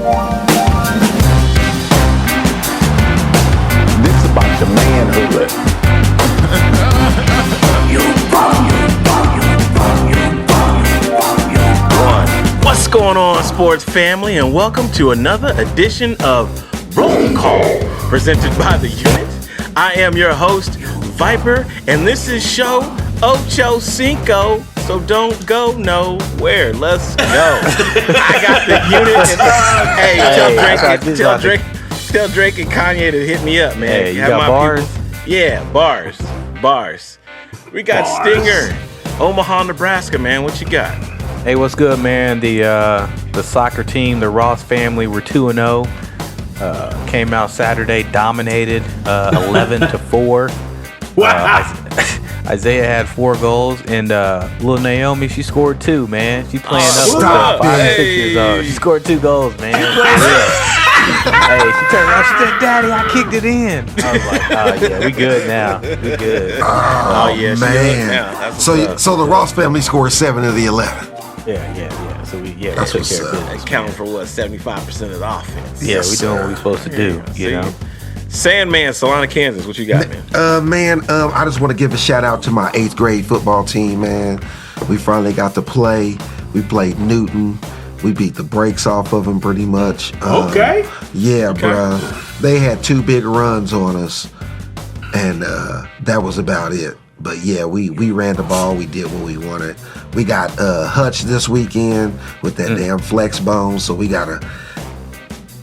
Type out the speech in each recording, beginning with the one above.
This is about your manhood. What's going on, sports family, and welcome to another edition of Roll Call, presented by The Unit. I am your host, Viper, and this is show Ocho Cinco, so don't go nowhere. Let's go. I got The Unit, and tell Drake and Kanye to hit me up, man. Hey, you got bars? Yeah, bars. We got Stinger, Omaha, Nebraska, man. What you got? Hey, what's good, man? The soccer team, the Ross family, were 2-0. Came out Saturday, dominated 11-4. Wow. Isaiah had 4 goals, and little Naomi, she scored 2, man. She playing up to 5 years old. She scored 2 gols, man. Hey, she turned around, she said, "Daddy, I kicked it in." I was like, "Oh yeah, we good now. We good." Oh yeah, man. So the Ross family scored 7 of the 11. Yeah. So we took care of business. Counting for what, 75% of the offense. Yeah, we doing what we supposed to do. You know. Sandman, Salina, Kansas. What you got, man? I just want to give a shout out to my 8th grade football team, man. We finally got to play. We played Newton. We beat the brakes off of them pretty much. Okay. Yeah, bruh. They had 2 big runs on us, and that was about it. But yeah, we ran the ball. We did what we wanted. We got Hutch this weekend with that damn flex bone, so we gotta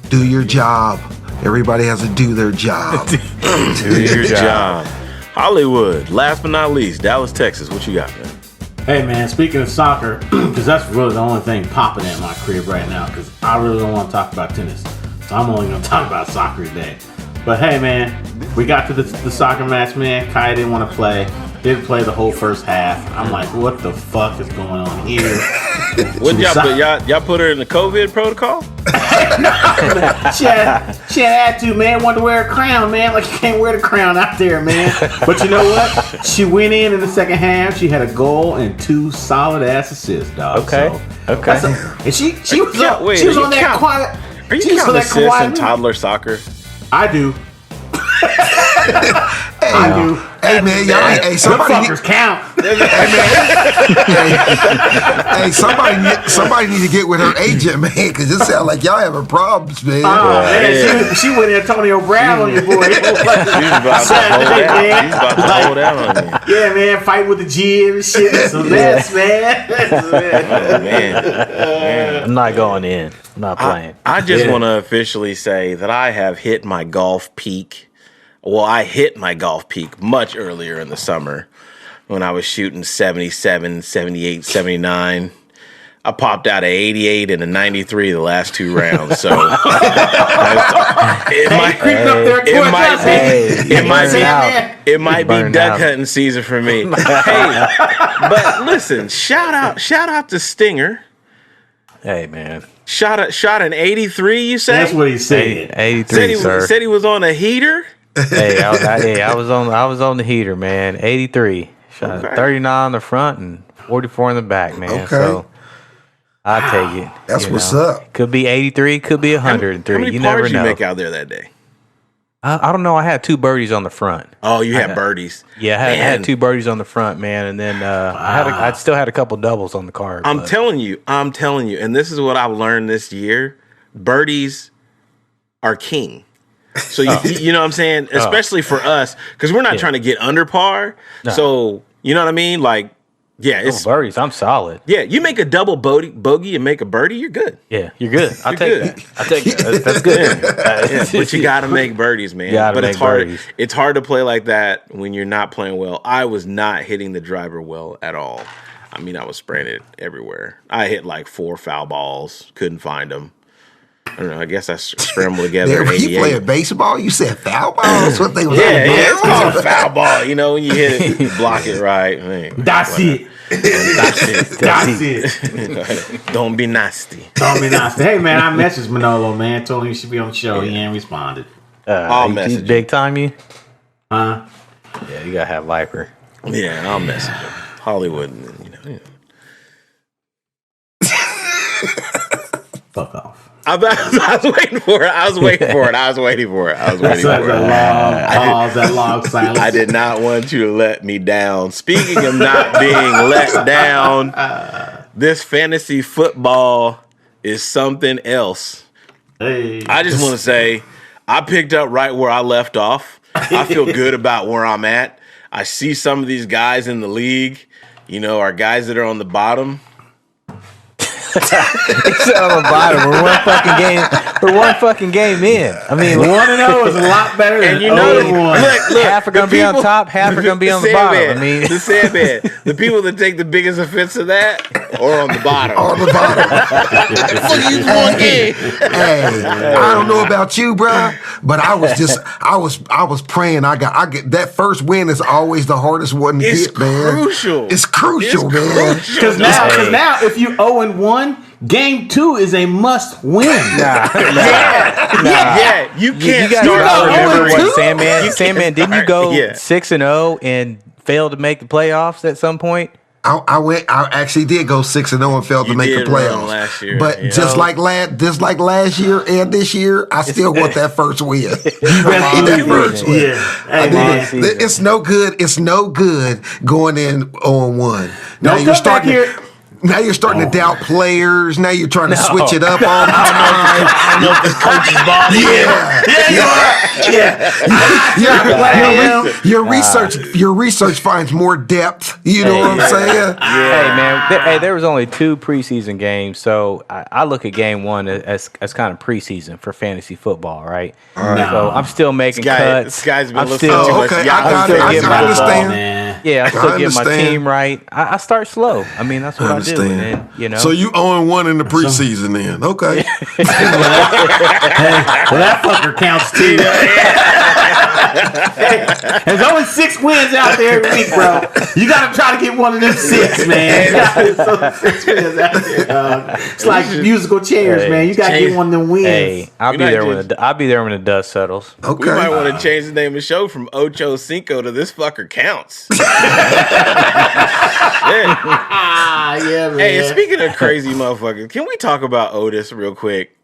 do your job. Everybody has to do their job. do your job. Hollywood, last but not least, Dallas, Texas. What you got, man? Hey man, speaking of soccer, because that's really the only thing popping in my crib right now, because I really don't want to talk about tennis. So I'm only going to talk about soccer today. But hey man, we got to the soccer match, man. Kai didn't want to play. Didn't play the whole first half. I'm like, what the fuck is going on here? What y'all put her in the COVID protocol? She had to, man. Wanted to wear a crown, man. Like you can't wear the crown out there, man. But you know what? She went in the second half. She had a goal and 2 solid ass assists, dog. Okay. And she was on that quiet. Are you counting assists in toddler soccer? I do. I do. Hey man, y'all. Hey, somebody fuckers count. Hey, somebody need to get with her agent, man, because it sounds like y'all having problems, man. She went Antonio Brown on your boy. She's about to hold out on you. Yeah, man, fight with the G and shit. It's a mess, man. Oh, man. I'm not going in. I'm not playing. I just want to officially say that I have hit my golf peak. Well, I hit my golf peak much earlier in the summer when I was shooting 77, 78, 79. I popped out a 88 and a 93 the last 2 rounds. So it might be duck hunting season for me. Hey, but listen, shout out to Stinger. Hey man. Shot an 83, you say? That's what he said. 83, sir. Said he was on a heater? Hey, I was on the heater, man. 83. Shot 39 on the front and 44 in the back, man. Okay. So I take it. That's what's up. Could be 83, could be 103. How many you never pars know. you make out there that day? I don't know. I had 2 birdies on the front. Oh, you had birdies. Yeah, I had 2 birdies on the front, man, and then I still had a couple doubles on the card. I'm telling you, and this is what I've learned this year: birdies are king. So you know what I'm saying, especially for us, because we're not trying to get under par. No. So you know what I mean, like. Yeah, it's birdies. I'm solid. Yeah, you make a double bogey and make a birdie, you're good. Yeah, you're good. I'll take that. That's good. But you got to make birdies, man. But it's hard. It's hard to play like that when you're not playing well. I was not hitting the driver well at all. I mean, I was spraying it everywhere. I hit like 4 foul balls, couldn't find them. I don't know. I guess I scrambled together. When you playing baseball, you said foul ball. That's what they was. Yeah, it's called a foul ball. You know, when you hit it, you block it right. That's it. That's it. Don't be nasty. Don't be nasty. Hey man, I messaged Manolo, man. Told him he should be on the show. He ain't responded. I'll message you. Big time you? Huh? Yeah, you gotta have Viper. Yeah, I'll message him. Hollywood, you know. Fuck off. I was waiting for it. I was waiting for it. I was waiting for it. Such a long pause, that long silence. I did not want you to let me down. Speaking of not being let down, this fantasy football is something else. Hey. I just want to say I picked up right where I left off. I feel good about where I'm at. I see some of these guys in the league, are guys that are on the bottom. It's on the bottom. We're one fucking game in. I mean, 1-0 is a lot better than 0-1. Look, half are gonna be on top, half are gonna be on the bottom. I mean, the Sandman, the people that take the biggest offense to that are on the bottom. On the bottom. Hey, I don't know about you, bro, but I was praying. I get that first win is always the hardest one to It's get, man. crucial. It's crucial, man. Because now, if you 0-1, game 2 is a must win. Yeah, you can't you start gotta remember over. what Sandman, didn't you go Yeah. 6-0 and fail to make the playoffs at some point? I actually did go 6-0 and failed to You make the did run playoffs last year, but yeah. just like last year and this year, I still want that first win. You better that do first it. win. Yeah. I Hey, man. did it. It's no good. It's no good going in 0-1. Now Don't come back here. Now you're starting to doubt players. Now you're trying to switch it up all the time. I know if this coach is balling. Your research finds more depth. You know what I'm saying? Hey man, there was only 2 preseason games, so I look at game 1 as kind of preseason for fantasy football, right? So I'm still making cuts. This guy's been I'm listening still, to much okay, Yahoo I got still it. getting I my understand. Man. I still get my understand. team right. I start slow. I mean, that's what I do. And then, So you 0-1 in the preseason then? Okay. Well, that fucker counts too. Hey, there's only 6 wins out there every week, bro. You got to try to get one of them 6, man. There's only 6 wins out there, dog. It's like musical chairs, man. You got to get one of them wins. Hey, I'll be there when the dust settles. We Okay. might want to change the name of the show from Ocho Cinco to This Fucker Counts. Yeah. Yeah, man. Hey, and speaking of crazy motherfuckers, can we talk about Otis real quick?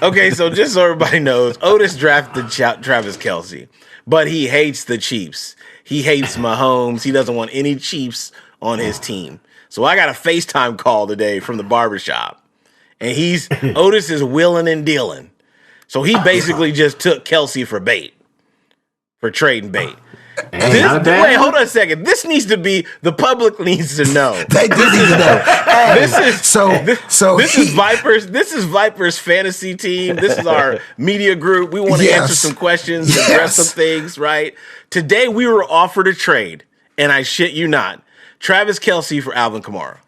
Okay, so just so everybody knows, Otis drafted Travis Kelce, but he hates the Chiefs. He hates Mahomes. He doesn't want any Chiefs on his team. So I got a FaceTime call today from the barbershop, and Otis is willing and dealing. So he basically just took Kelce for bait, for trading bait. Wait, hold on a second. The public needs to know. They do need to know. Hey, This is Vipers. This is Viper's fantasy team. This is our media group. We want to Yes. answer some questions, Yes. address some things, right? Today we were offered a trade, and I shit you not, Travis Kelce for Alvin Kamara.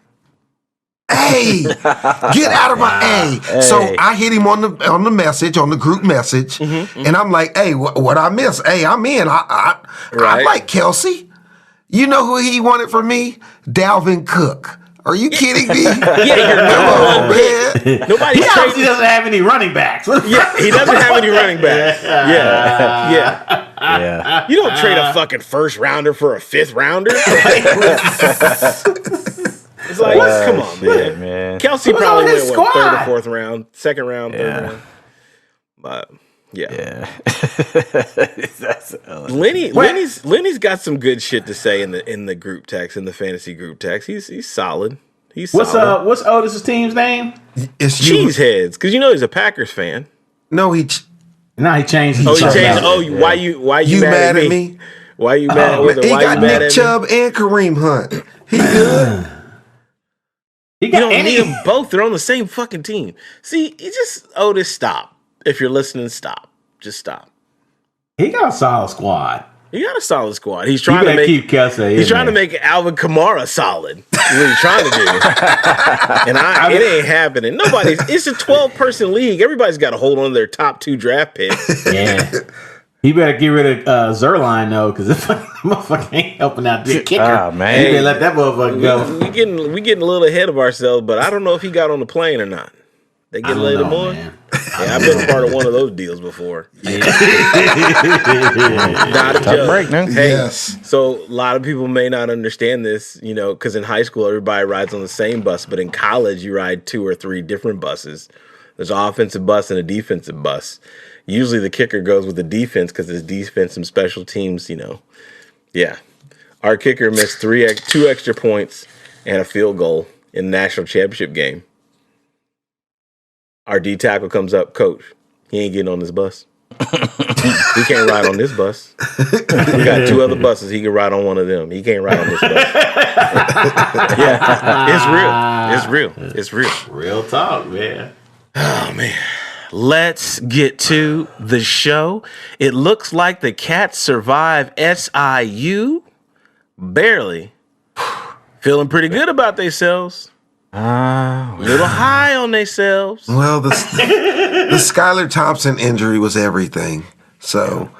Hey, get out of my So I hit him on the message, on the group message, and I'm like, hey, what I miss? Hey, I'm in. I like Kelce. You know who he wanted from me? Dalvin Cook. Are you kidding me? Yeah, you're Come on, man. Nobody's He obviously trading. doesn't have any running backs. Yeah, he doesn't have any running back. Yeah. Yeah. You don't trade a fucking first rounder for a 5th rounder. It's like, come on, Shit, man. man. Kelsey Who's probably on his went 3rd squad? or 4th round, 2nd round, 3rd Yeah. round. But yeah. Yeah. That's Lenny's got some good shit to say in the group text, in the fantasy group text. He's solid. He's solid. What's Otis's team's name? It's you. Cheeseheads, because you know he's a Packers fan. No, No, he changed. Oh, he changed. Oh, why you you mad at me? Why you mad? He Why got you mad Nick at Chubb and Kareem Hunt. He good. He me? You got don't any. need them both. They're on the same fucking team. See, Otis, stop. If you're listening, stop. Just stop. He got a solid squad. He got a solid squad. He's You trying to better make. keep Kelsey. He's trying to make Alvin Kamara solid. That's what he's trying to do. And it ain't happening. It's a 12-person league. Everybody's got to hold on to their top 2 draft picks. Yeah. He better get rid of Zerline though, because this motherfucker ain't helping out the kicker. Oh, man. He better let that motherfucker go. We getting a little ahead of ourselves, but I don't know if he got on the plane or not. They get laid him on. Man. Yeah, I've been part of one of those deals before. Not a joke. break, man. Hey, Yes. so a lot of people may not understand this, because in high school everybody rides on the same bus, but in college you ride 2 or 3 different buses. There's an offensive bus and a defensive bus. Usually the kicker goes with the defense because it's defense and special teams, Yeah. Our kicker missed 2 extra points and a field goal in the national championship game. Our D tackle comes up, coach, he ain't getting on this bus. He can't ride on this bus. We got 2 other buses. He can ride on one of them. He can't ride on this bus. Yeah, it's real. It's real. Real talk, man. Oh, man. Let's get to the show. It looks like the Cats survive SIU. Barely. Feeling pretty good about themselves. A little high on themselves. Well, the Skylar Thompson injury was everything. So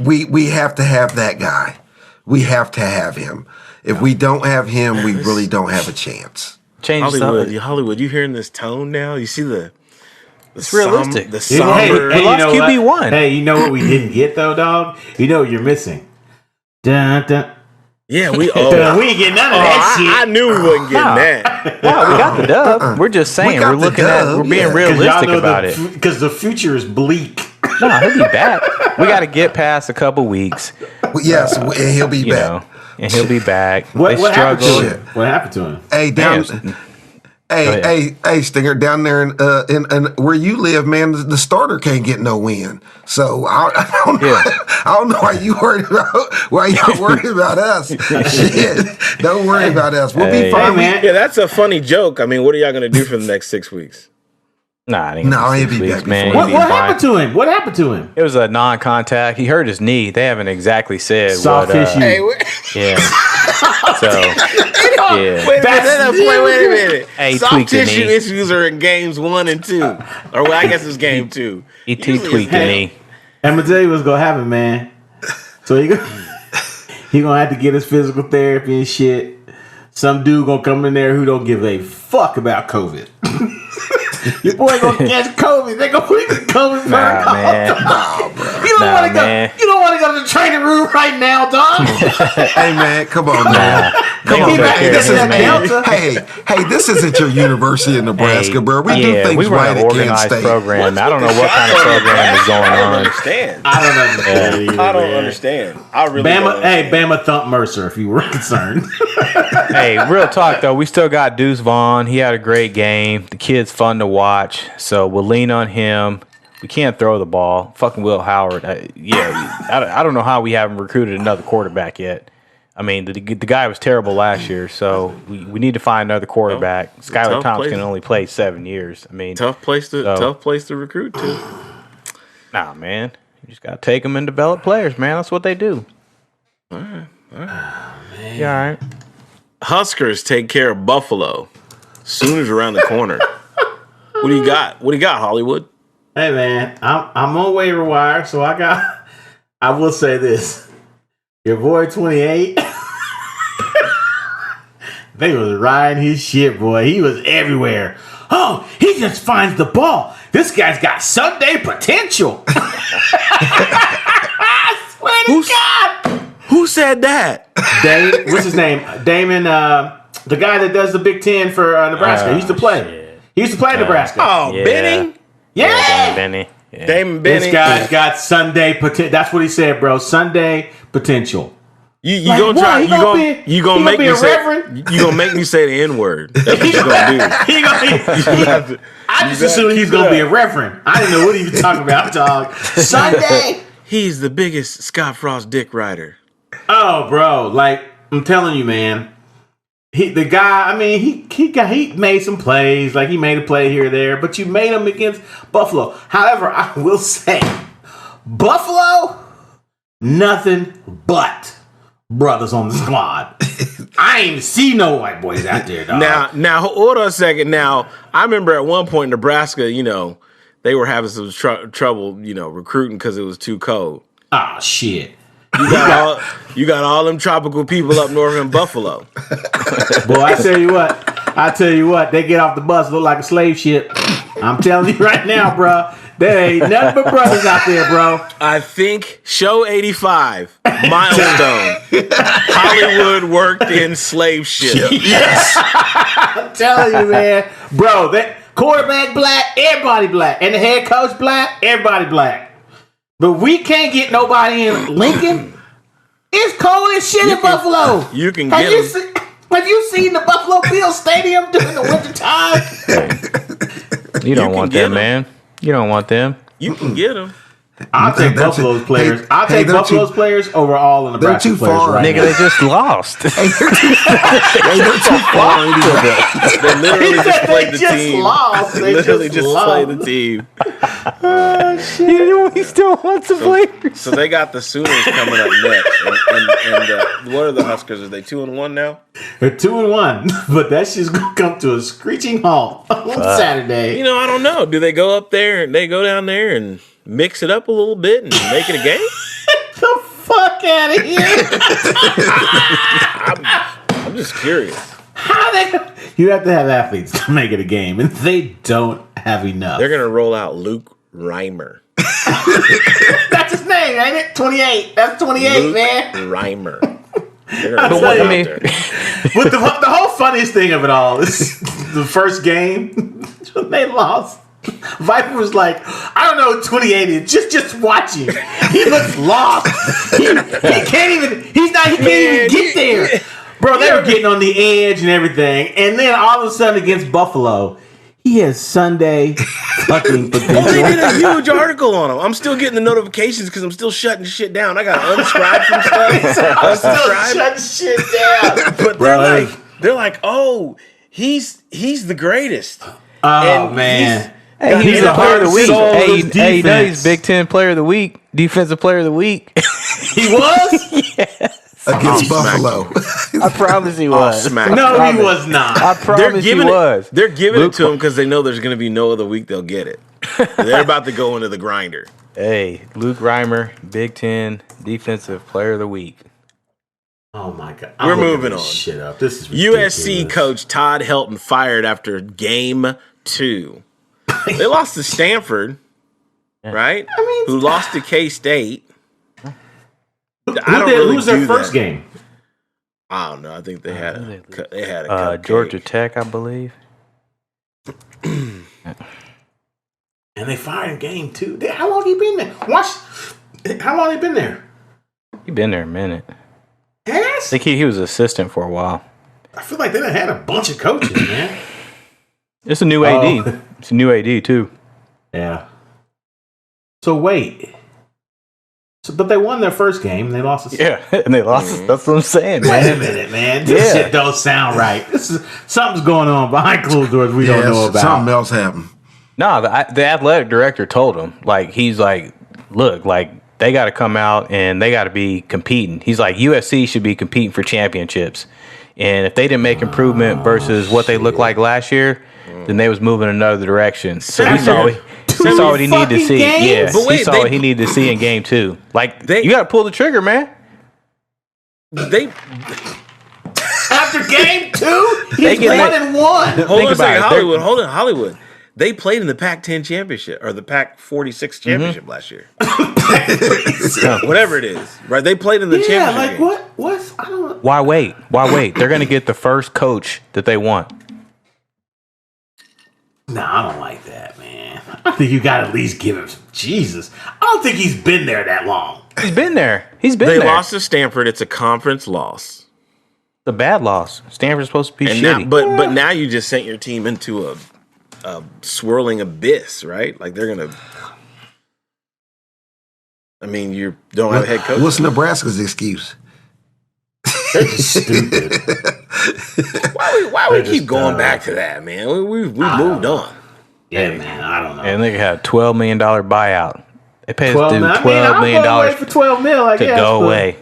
we have to have that guy. We have to have him. If we don't have him, we really don't have a chance. Change Hollywood, you hearing this tone now? You see it's realistic. The somber. We lost QB1. Hey, you know what we didn't get though, dog? You know what you're missing? Dun, dun. Yeah, we ain't getting none of that shit. I knew we wasn't getting that. No, we got the dub. We're just saying we're being realistic about it. Because the future is bleak. No, he'll be back. We got to get past a couple weeks. Yes, and he'll be back. And he'll be back. What happened to him? What happened to him? Hey, Stinger, down there in where you live, man, the starter can't get no win. So I don't know why y'all worried about us. Shit, don't worry about us. We'll be fine, man. Yeah, that's a funny joke. I mean, what are y'all gonna do for the next 6 weeks? Nah, he'll be back, man. What happened to him? What happened to him? It was a non-contact. He hurt his knee. They haven't exactly said soft tissue. Yeah. So, yeah. Wait a minute. Hey, soft tissue issues are in games 1 and 2, or I guess it's game 2. He tweaked the knee. I'm gonna tell you what's gonna happen, man. So he gonna have to get his physical therapy and shit. Some dude gonna come in there who don't give a fuck about COVID. Your boy gonna catch COVID. They gonna put him in COVID protocol. You don't want to go. You don't want to go to the training room right now, dog. Hey man, come on, man. Come on, man. Hey, this isn't your University of Nebraska, bro. We do things right at Kent State. Program. I don't know what kind of program is going on. I don't understand. I don't understand. I really don't understand. Bama thump Mercer if you were concerned. Hey, real talk though, we still got Deuce Vaughn. He had a great game. The kid's fun to watch, so we'll lean on him. We can't throw the ball. Fucking Will Howard. I don't know how we haven't recruited another quarterback yet. I mean, the guy was terrible last year, so we need to find another quarterback. Skylar Thompson can only play 7 years. I mean, tough place to recruit to. Nah, man, you just gotta take them and develop players, man. That's what they do. All right. Man. Yeah, all right. Huskers take care of Buffalo. Sooners around the corner. What do you got? What do you got, Hollywood? Hey man, I'm on waiver wire, so I will say this. Your boy 28, they was riding his shit, boy. He was everywhere. Oh, he just finds the ball. This guy's got Sunday potential. I swear to God. Who said that? What's his name? Damon, the guy that does the Big Ten for Nebraska. He used to play. Shit. He used to play Nebraska. Oh, yeah. Benning? Yeah. Benny. Yeah. Damon Benning. This guy's got Sunday potential. That's what he said, bro. Sunday potential. You gonna try? You gonna make me say? You gonna make me say the N-word? That's what you gonna do. I just assumed he's gonna be a reverend. I didn't know what he was talking about, dog. Sunday. He's the biggest Scott Frost dick rider. Oh, bro! Like I'm telling you, man. He made some plays. Like he made a play here or there, but you made him against Buffalo. However, I will say, Buffalo, nothing but brothers on the squad. I ain't see no white boys out there, dog. Now, hold on a second. Now, I remember at one point Nebraska, they were having some trouble, recruiting because it was too cold. Oh shit. You got all them tropical people up north in Buffalo. Boy, I tell you what, they get off the bus look like a slave ship. I'm telling you right now, bro. There ain't nothing but brothers out there, bro. I think show 85, milestone. Hollywood worked in slave ship. Yes. I'm telling you, man. Bro, Quarterback black, everybody black. And the head coach black, everybody black. But we can't get nobody in Lincoln. It's cold as shit in Buffalo. You can get them. Have you seen the Buffalo Bills Stadium during the wintertime? You don't want get them, 'em. man. You don't want them. You can get them. I'll take Buffalo's players. I'll take Buffalo's players over all of the Nebraska too players far. right Nigga, now. they just lost. They're too far. They literally just played the just team. lost. They They literally just just played the lost. team. He still wants to play. So they got the Sooners coming up next. And what are the Huskers? Are they 2-1 now? They're 2-1, but that shit's gonna come to a screeching halt on Saturday. You know, I don't know. Do they go up there and they go down there and mix it up a little bit and make it a game? The fuck out of here! I'm just curious. How they? You have to have athletes to make it a game, and they don't have enough. They're gonna roll out Luke Reimer. That's his name, ain't it? 28. That's 28, Luke man. Reimer. They're gonna But roll what- it I out mean- there. But the whole funniest thing of it all is the first game when they lost. Viper was like, I don't know what 28 is. Just watch him. He looks lost. He can't even. He can't even get there, bro. They were getting on the edge and everything, and then all of a sudden against Buffalo, he has Sunday fucking Oh, they potential. did a huge article on him. I'm still getting the notifications because I'm still shutting shit down. I got to unsubscribe from stuff. I'm still Unsubscribe. shutting shit down. But Bro, they're like, oh, he's the greatest. Oh And man. Hey, he's He's the a player of the heart week. and soul of Hey, this you know defense. he's Big Ten player of the week, defensive player of the week. He was? Against Buffalo. I promise he was. Smack. No, he was not. I promise he was. They're giving Luke- it to him because they know there's going to be no other week they'll get it. They're about to go into the grinder. Hey, Luke Reimer, Big Ten defensive player of the week. Oh my god. We're looking moving this on. Shit up. This is ridiculous. USC coach Todd Helton fired after game 2. They lost to Stanford, right? Who lost to K-State. Who's their first game? I don't know. I think they had a cupcake. Georgia Tech, I believe. And they fired in game 2. How long you been there? How long you been there? He been there a minute. I Yes? think he was assistant for a while. I feel like they done had a bunch of coaches, man. It's a new AD. It's a new AD too. Yeah. So wait. But they won their first game and they lost. Yeah, and they lost. That's what I'm saying, Wait a man. minute, man. This Yeah. shit don't sound right. Something's going on behind closed doors we don't know about. Something else happened. No, the athletic director told him, like, he's like, look, like, they got to come out and they got to be competing. He's like, USC should be competing for championships. And if they didn't make improvement versus what they looked like last year, then they was moving another direction. So he saw what he needed to fucking see. games? Yeah, But wait, he saw they- what he needed to see in game 2. Like, They- you got to pull the trigger, man. They After game 2, he's get 1-1. hold Think on a about second, it. Hollywood. Hold on, Hollywood. They played in the Pac-10 championship or the Pac-46 championship last year. Whatever it is, right? They played in the Yeah, championship. like game. what? What's I don't know. Why wait? Why wait? They're going to get the first coach that they want. Nah, I don't like that, man. I think you got to at least give him some Jesus. I don't think he's been there that long. He's been there. He's been They there. lost to Stanford. It's a conference loss. It's a bad loss. Stanford's supposed to be And shitty. now, but now you just sent your team into a swirling abyss, right? Like they're gonna. I mean, you don't have a head coach. What's Nebraska's excuse? They're just stupid. Why we They're keep just, going back to that, man? We moved on. Yeah, man. I don't know. And they got a $12 million buyout. They paid this 12 dude mil. I mean, $12 I'll million go away for 12 mil. I to guess, go but- away.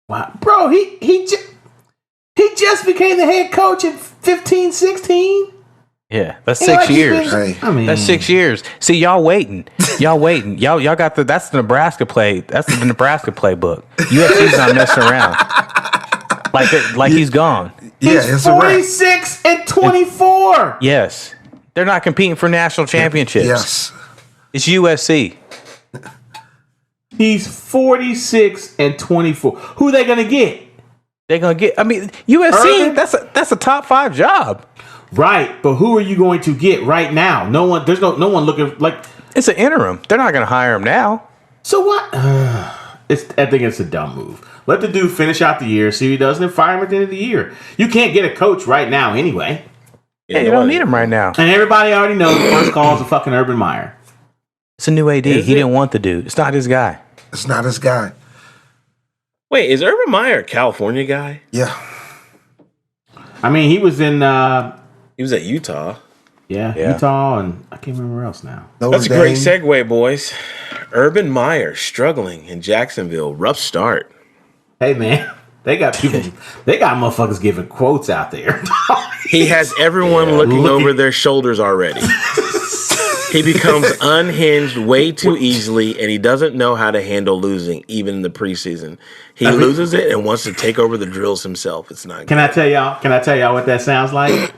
Wow. Bro, he just became the head coach at 15, 16. Yeah, that's Ain't like 6 he's years. been- Hey. I mean, That's 6 years. See, y'all waiting. Y'all waiting. Y'all got that's the Nebraska play. That's the Nebraska playbook. USC's not messing around. Like he's gone. Yeah, He's it's a wrap. 46 and 24. Yes. They're not competing for national championships. Yes. It's USC. He's 46 and 24. Who are they going to get? They're gonna get. I mean, USC. Urban? That's a top 5 job. Right, but who are you going to get right now? No one. There's no one looking like. It's an interim. They're not going to hire him now. So what? I think it's a dumb move. Let the dude finish out the year, see what he does, and then fire him at the end of the year. You can't get a coach right now anyway. Yeah, you don't need him right now. And everybody already knows the first call is a fucking Urban Meyer. It's a new AD. He didn't want the dude. It's not his guy. It's not his guy. Wait, is Urban Meyer a California guy? Yeah. I mean, he was in He was at Utah. Yeah. Utah, and I can't remember where else now. That's a Notre great Dame. segue, boys. Urban Meyer struggling in Jacksonville. Rough start. Hey man, they got motherfuckers giving quotes out there. He has everyone looking over their shoulders already. He becomes unhinged way too easily, and he doesn't know how to handle losing, even in the preseason. He loses it and wants to take over the drills himself. It's not good. Can I tell y'all what that sounds like?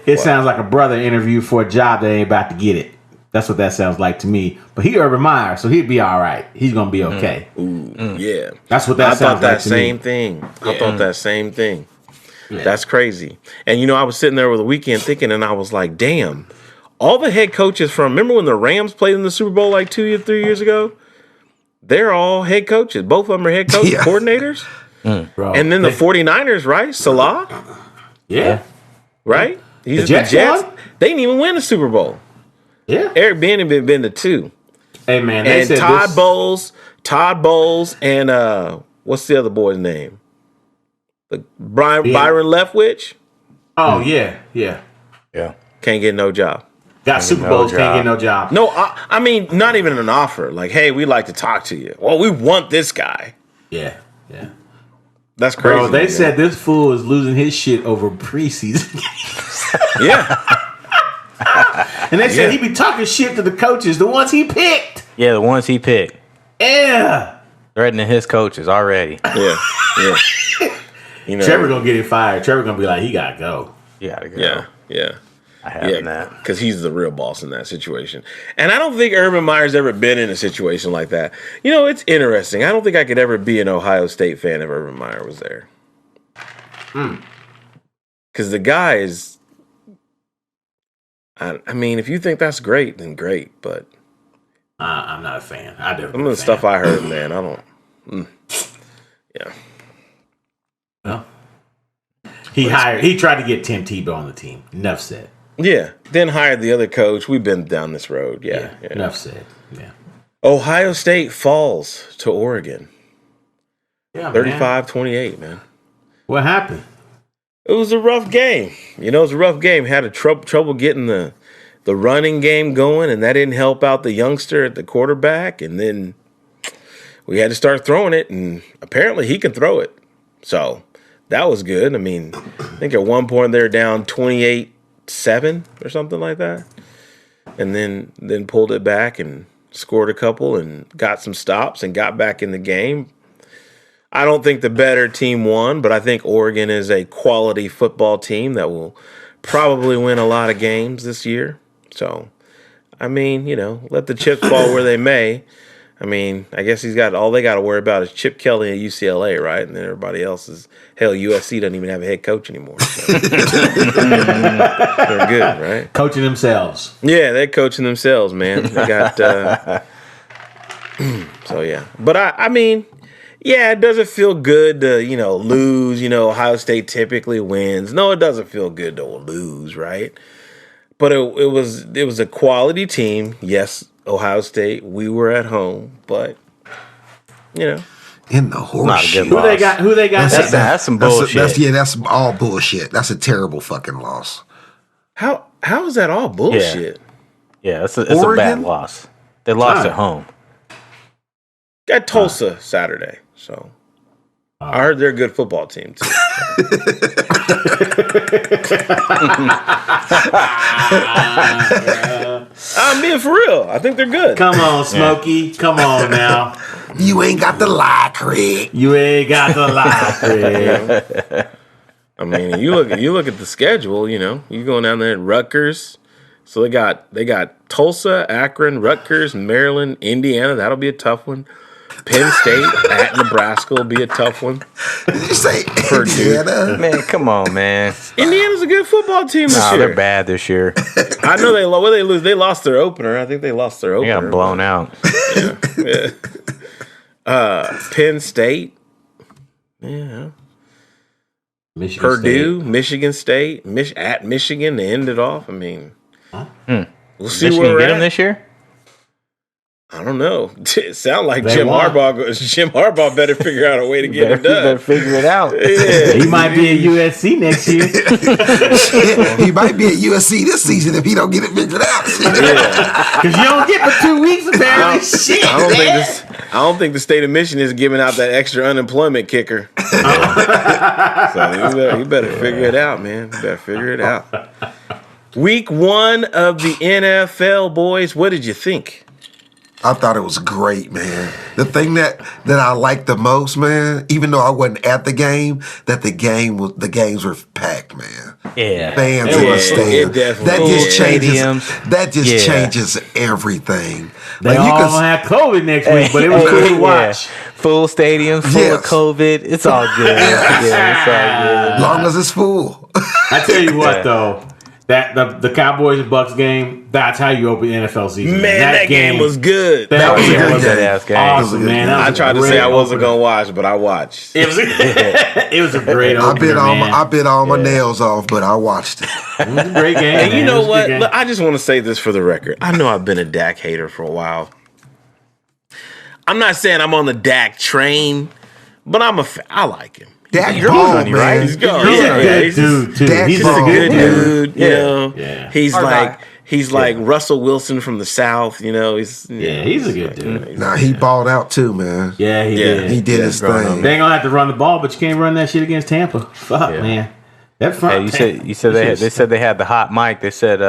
It sounds like a brother interviewed for a job that ain't about to get it. That's what that sounds like to me. But he Urban Meyer, so he'd be all right. He's gonna be okay. Yeah. That's what that I sounds thought like that to same me. thing. I thought that same thing. Yeah. That's crazy. And I was sitting there over the weekend thinking, and I was like, damn, all the head coaches remember when the Rams played in the Super Bowl like 3 years ago? They're all head coaches. Both of them are head coach coordinators. Bro, And then the 49ers, right? Salah, yeah, right? He's The at the Jets. won? They didn't even win the Super Bowl. yeah. Eric Bieniemy been to 2. Hey man, they And said Todd this, Bowles, and what's the other boy's name? Byron Leftwich Oh yeah. Yeah. can't get no job. Got Super no Bowls, can't job. get no job. No, I mean not even an offer. Like, hey, we'd like to talk to you. Well, we want this guy. Yeah. That's crazy. Bro, they man. said this fool is losing his shit over preseason games. yeah, And they said he be talking shit to the coaches, the ones he picked. Yeah, the ones he picked. Yeah. Threatening his coaches already. yeah. Trevor gonna get him fired. Trevor gonna be like, he gotta go. You gotta go. Yeah. I have that. Because he's the real boss in that situation. And I don't think Urban Meyer's ever been in a situation like that. It's interesting. I don't think I could ever be an Ohio State fan if Urban Meyer was there. Because the guy is... I mean, if you think that's great, then great. But I'm not a fan. I definitely some of the stuff I heard, man, I don't... Yeah. Well, he tried to get Tim Tebow on the team. Enough said. Yeah. Then hired the other coach. We've been down this road. Yeah. Enough said. Yeah. Ohio State falls to Oregon. Yeah, man. 35-28, man. What happened? It was a rough game. It was a rough game. Had a trouble getting the running game going, and that didn't help out the youngster at the quarterback. And then we had to start throwing it, and apparently he can throw it. So that was good. I mean, I think at one point they were down 28-7 or something like that, and then pulled it back and scored a couple and got some stops and got back in the game. I don't think the better team won, but I think Oregon is a quality football team that will probably win a lot of games this year. So, I mean, let the chips fall where they may. I mean, I guess all they got to worry about is Chip Kelly at UCLA, right? And then everybody else is, hell, USC doesn't even have a head coach anymore. So. They're good, right? Coaching themselves. Yeah, they're coaching themselves, man. They got, so yeah. But I mean, yeah, it doesn't feel good to, lose. Ohio State typically wins. No, it doesn't feel good to lose, right? But it was a quality team. Yes, Ohio State, we were at home, but In the horseshoe. good loss. Who they got? That's some bullshit. That's all bullshit. That's a terrible fucking loss. how is that all bullshit? Yeah, it's a bad Oregon? loss. They lost at home. Got Tulsa Saturday, so I heard they're a good football team too. I'm being for real. I think they're good. Come on, Smokey. Come on now. You ain't got the lie, Craig. You ain't got the lie, Craig. I mean, you look at the schedule. You going down there at Rutgers. So they got Tulsa, Akron, Rutgers, Maryland, Indiana. That'll be a tough one. Penn State at Nebraska will be a tough one. Did you say Purdue. Indiana? Man, come on, man. Indiana's a good football team this Nah, year. they're bad this year. I know they what they lose. They lost their opener. I think they lost their They opener. got blown out. Penn State. Yeah. Michigan Purdue, State. Michigan State, at Michigan to end it off. I mean, we'll see Michigan where we're get at. them this year? I don't know. It sounds like They Jim won. Harbaugh better figure out a way to get it Better done. figure it out. Yeah. He might be at USC next year. He might be at USC this season if he don't get it figured out. Because you don't get but 2 weeks, apparently. Shit, I don't think the state of Michigan is giving out that extra unemployment kicker. So you better figure it out, man. You better figure it out. Week 1 of the NFL, boys. What did you think? I thought it was great, man. The thing that I liked the most, man, even though I wasn't at the game, that the games were packed, man. Yeah. Fans Yeah, in the it stand. definitely That was. just changes. Stadiums. That just Yeah. changes everything. They all gonna have COVID next week, but it was cool to watch. Full stadium, full Yes. of COVID. It's all good. Yeah, it's all good. long as it's full. I tell you what, though, that the Cowboys and Bucks game, that's how you open the NFL season. Man, that game was good. That was was a a good good game. Ass game. Awesome, man. That was I a tried to great say I wasn't opener. gonna watch, but I watched. It was it was a great I opener, man. I bit all my nails off, but I watched it. It was a great game. And you man. know It was a what? good game. Look, I just want to say this for the record. I know I've been a Dak hater for a while. I'm not saying I'm on the Dak train, but I like him. Dak You're ball, on you, right? man. He's good. He's Yeah, a good he's dude, too. Dak He's He's a ball, good man. dude, you know. Yeah. He's Our like guy. he's like Russell Wilson from the South, you know. He's He's a good dude. Nah, he balled out too, man. Yeah, he Yeah. did. He did his growing thing. They ain't gonna have to run the ball, but you can't run that shit against Tampa. Fuck, Yeah. man. That front. Hey, you said they said they had the hot mic. They said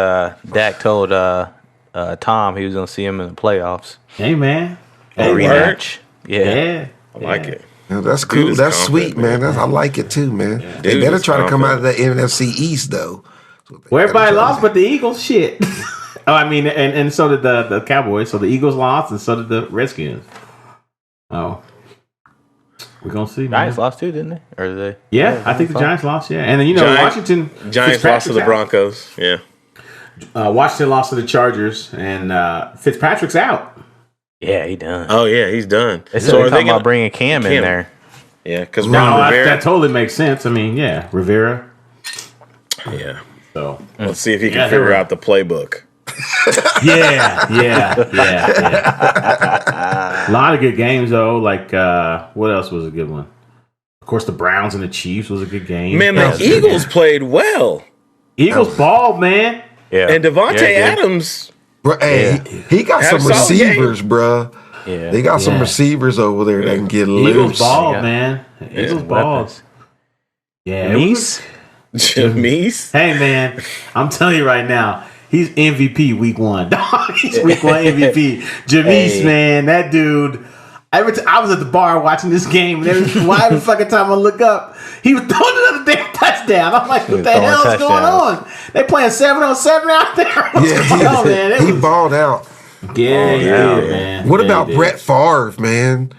Dak told Tom he was gonna see him in the playoffs. Hey, man. A Hey, word? rematch. Yeah. Yeah. I like it. Yeah, that's Dude cool. is That's confident, sweet, man. I like it too, man. They Dude better is try to come out of confident. the NFC East though. Well, everybody lost, but the Eagles, shit. Oh, I mean, and so did the Cowboys. So the Eagles lost, and so did the Redskins. Oh, we're gonna see. Man. Giants lost too, didn't they? Or did they? Yeah, I think the Giants lost. Yeah, and then Washington Giants lost to the Fitzpatrick's Broncos. Yeah. out. Washington lost to the Chargers, and Fitzpatrick's out. Yeah, he done. Oh yeah, he's done. They said So they're are talking they about gonna? bringing Cam in Cam. there. Yeah, because No, Ron that Rivera. totally makes sense. I mean, yeah, Rivera. Yeah. So Let's see if he can Yeah, they figure were- out the playbook. yeah. A lot of good games though. Like what else was a good one? Of course, the Browns and the Chiefs was a good game. Man, the Eagles played well, Eagles balled, man. Yeah. and Devontae Yeah, good. Adams. Bro, hey, he got Had a some solid receivers, bruh. Yeah. They got some Yeah. receivers over there that can get Eagles loose. balled, Yeah. man. Eagles balled. Weapons. Yeah. it was- Nice. Jameis. Hey, man, I'm telling you right now, he's MVP week 1. He's week 1 MVP. Jameis, Hey. man, that dude. I was at the bar watching this game, and every fucking time I look up, he was throwing another damn touchdown. I'm like, what was the throwing hell is going on? touchdowns. They playing 7-on-7 out there? What's Yeah, going on, man? It he was- balled out. Yeah, he yeah. did, man. What Yeah, about he did. Brett Favre, man?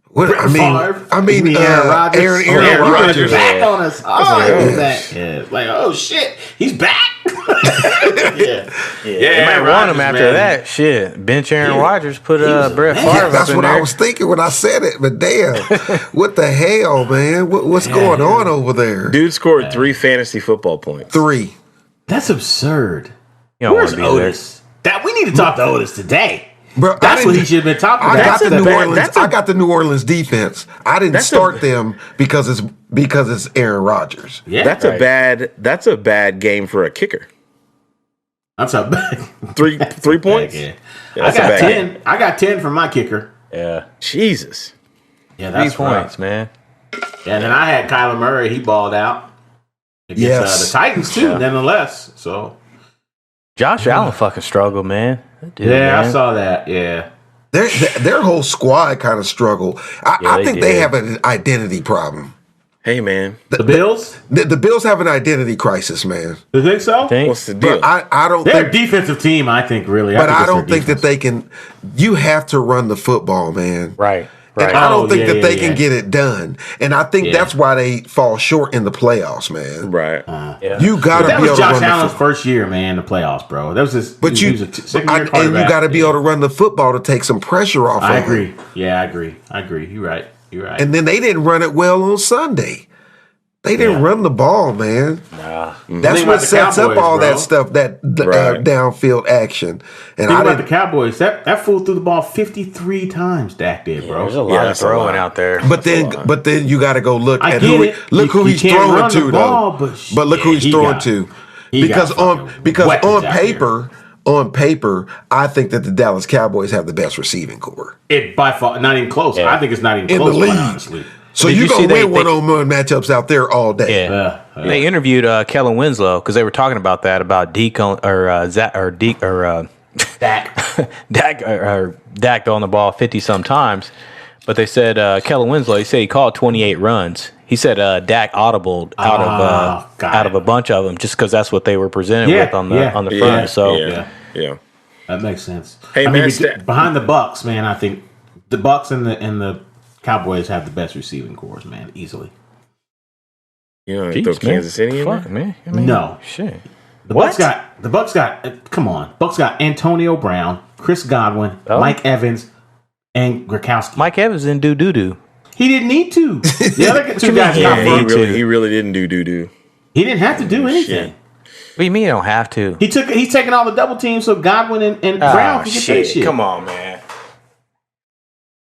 What Brett Favre? I mean, You mean Aaron Rodgers? Aaron Aaron Rodgers. Rodgers back on us. Oh, like, look oh, at that. Yeah, like, oh shit, he's back. yeah, They might want him after that. Shit. Bench Aaron Yeah. Rodgers, put He was a Brett man. Favre That's up in what there. I was thinking when I said it, but damn, what the hell, man? What's going on over there? Dude scored 3 fantasy football points. 3. That's absurd. You don't Where's want to be there. Otis? That we need to talk to Otis today. Bro, That's what he should have been talking I about. got the That's a New bad- Orleans. that's a- I got the New Orleans defense. I didn't That's start a- them because it's Aaron Rodgers. Yeah, That's Right. a bad game for a kicker. that's a bad. 3 points. Yeah. Yeah, I that's a got bad 10. game. I got 10 from my kicker. Yeah. Jesus. Yeah, 3 that's points, rough. man. And then I had Kyler Murray. He balled out against Yes. the Titans too, nonetheless. So Josh Allen fucking struggled, man. That dude, yeah, I man. saw that. Yeah. Their whole squad kind of struggled. Yeah, I they think they did. have an identity problem. Hey man, The Bills? The Bills have an identity crisis, man. You think so? Think? what's the deal? But I don't They're a think. defensive team, I think, really. But I it's their don't think that defense. they can. You have to run the football, man. Right. And Right. I don't think that they yeah. can get it done. And I think that's why they fall short in the playoffs, man. Right. You got to That be was able to Josh run the Allen's football. first year, man, in the playoffs, bro. That was his. But he you was a second-year and you quarterback. got to be able to run the football to take some pressure off I of agree. them. Yeah, I agree. You're right. And then they didn't run it well on Sunday. They didn't run the ball, man. That's Think what about the sets up Cowboys, all bro. that stuff, that Right. downfield action. And Think I about the didn't, Cowboys. That fool threw the ball 53 times. Dak did, bro. There's a lot Yeah, of that's a throwing lot. out there. but then you got to go look I at get who it. look who You he's can't throwing run the to ball, though. but Look who shit, he's throwing got- to. he Because got on fucking because weapons on out here. paper, I think that the Dallas Cowboys have the best receiving core It by far not even close. Yeah. I think it's not even in close. the quite league. honestly. So Did you're you see gonna they- win one-on-one matchups out there all day. Yeah. They interviewed Kellen Winslow because they were talking about that about Dak Dak throwing the ball 50 some times, but they said Kellen Winslow. He said he called 28 runs. He said Dak audibled out got of it. a bunch of them just because that's what they were presented Yeah, with on the yeah, front. yeah, So Yeah. That makes sense. Hey, I man, mean, behind the Bucks, man, I think the Bucks and the Cowboys have the best receiving cores, man, easily. You know, Jeez, throw man. Kansas City in Fuck, there? man. I mean, No. shit. The Bucks got come on. Bucks got Antonio Brown, Chris Godwin, Oh. Mike Evans, and Gronkowski. Mike Evans didn't do doo. He didn't need to. The other two guys mean? got Yeah, hurt. to. He really didn't do. He didn't have to do anything. What do you mean you don't have to? He's taking all the double teams so Godwin and Brown can get their shit. Come on, man.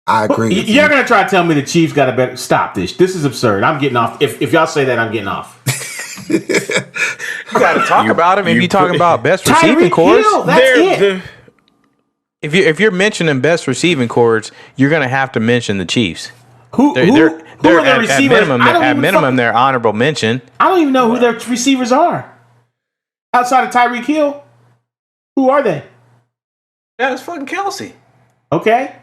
I agree. with You're you. gonna try to tell me the Chiefs got a better stop this. This is absurd. I'm getting off. If y'all say that, I'm getting off. You got to talk about him. If you you talking put- about best receiving Tyreek cores, Hill, that's it. if you're mentioning best receiving cores, you're gonna have to mention the Chiefs. Who They're are the at receivers? minimum. I don't At even minimum, they're honorable mention. I don't even know who their receivers are. Outside of Tyreek Hill, who are they? That was fucking Kelsey. Okay.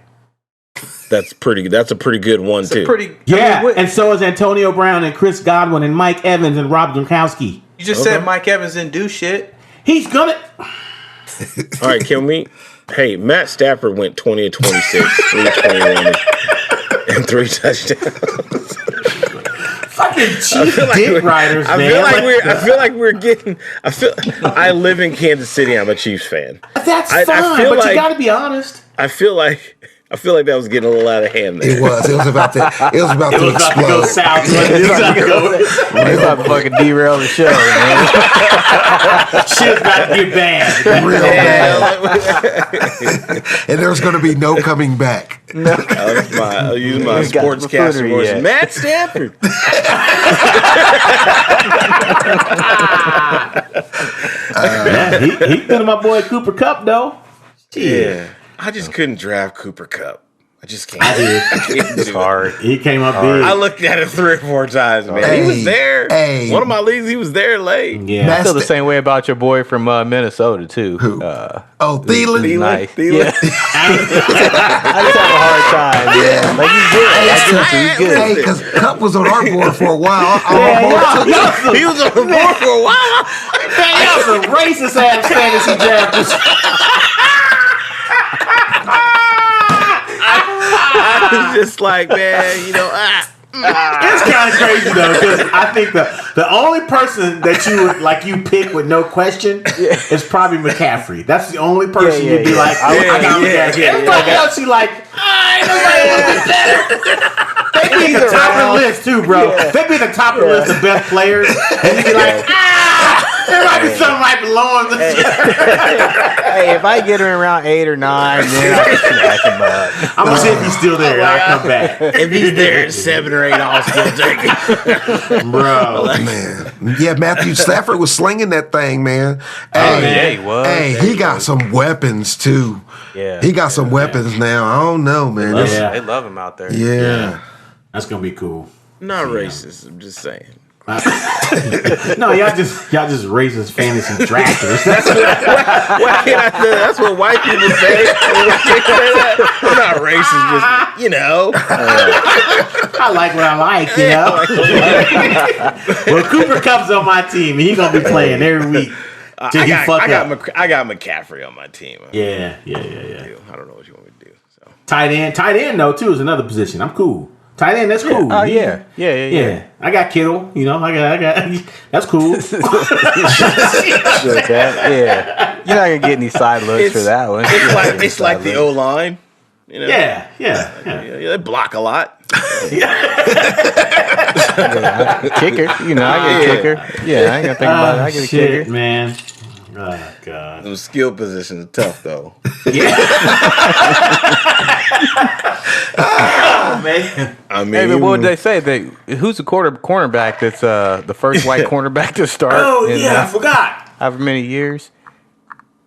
That's a pretty good one too. Yeah, and so is Antonio Brown and Chris Godwin and Mike Evans and Rob Gronkowski. You just said Mike Evans didn't do shit. He's gonna. All right, can we? Hey, Matt Stafford went 20 of 26, 321, and 3 touchdowns. Fucking cheap dick riders, man. I live in Kansas City. I'm a Chiefs fan. That's I fine, feel but you like- gotta be honest. I feel like that was getting a little out of hand there. It was about to. It was about It to was about to go explode. south. It was about to go. They about to fucking derail the show, man. Shit's about to get bad. Real bad. And there's going to be no coming back. I'll use my ain't got sportscaster buffoonery voice. yet. Matt Stafford. Yeah, he put my boy Cooper Cup though. Yeah, I just couldn't draft Cooper Cup. I just can't. I did. I can't do it. Hard. He came up big. I looked at it 3 or 4 times, man. He Hey, was there. hey. One of my leagues, he was there late. Yeah. I feel the same way about your boy from Minnesota too. Who? Uh, Oh, Thielen. nice. Thielen. Yeah. I just have a hard time. Yeah, like he's good. He's good. Hey, because Cup was on our board for a while. He was on the board for a while. Man, y'all some racist ass fantasy drafters. I was just like, man, It's kind of crazy though, because I think the only person that you pick with no question is probably McCaffrey. That's the only person you'd be like, I got McCaffrey. Everybody else, you like, ain't nobody a little bit better. They be at the top of the list too, bro. They be at the top of the list of best players, and you be like, there might be something right below him. Hey, if I get him around 8 or 9, then I can smack him up. I'm gonna see if he's still there. I'll come back, if he's there at 7 or 8, I'll still take it. bro. Man, yeah, Matthew Stafford was slinging that thing, man. Hey, yeah, he was. Hey, Yeah, he he got was. some weapons too. Yeah, He got some weapons now. I don't know, man. This- Yeah. They love him out there. yeah. That's gonna be cool. Not racist. I'm just saying. No, y'all just racist fantasy drafters. Why can't I say that? That's what white people say. I'm not racist, just, I like what I like, you know. Well, Cooper Cup's on my team, and he's gonna be playing every week. I Did he fuck got up? I got McCaffrey on my team. Yeah. I don't know what you want me to do. So Tight end though too is another position. I'm cool. Tight end, that's cool. Oh yeah. I got Kittle. You know, I got. That's cool. Good, Cat. Yeah. You're not gonna get any side looks for that one. It's like the O line. You know? Yeah. They block a lot. Kicker. You know, I get a kicker. Yeah, I ain't gonna think about it. I get a Shit, kicker. man. Oh God. Those skill positions are tough though. Oh man. I mean, Hey, but what would they say? Who's the cornerback that's the first white cornerback to start? Oh in, yeah, I forgot. however many years?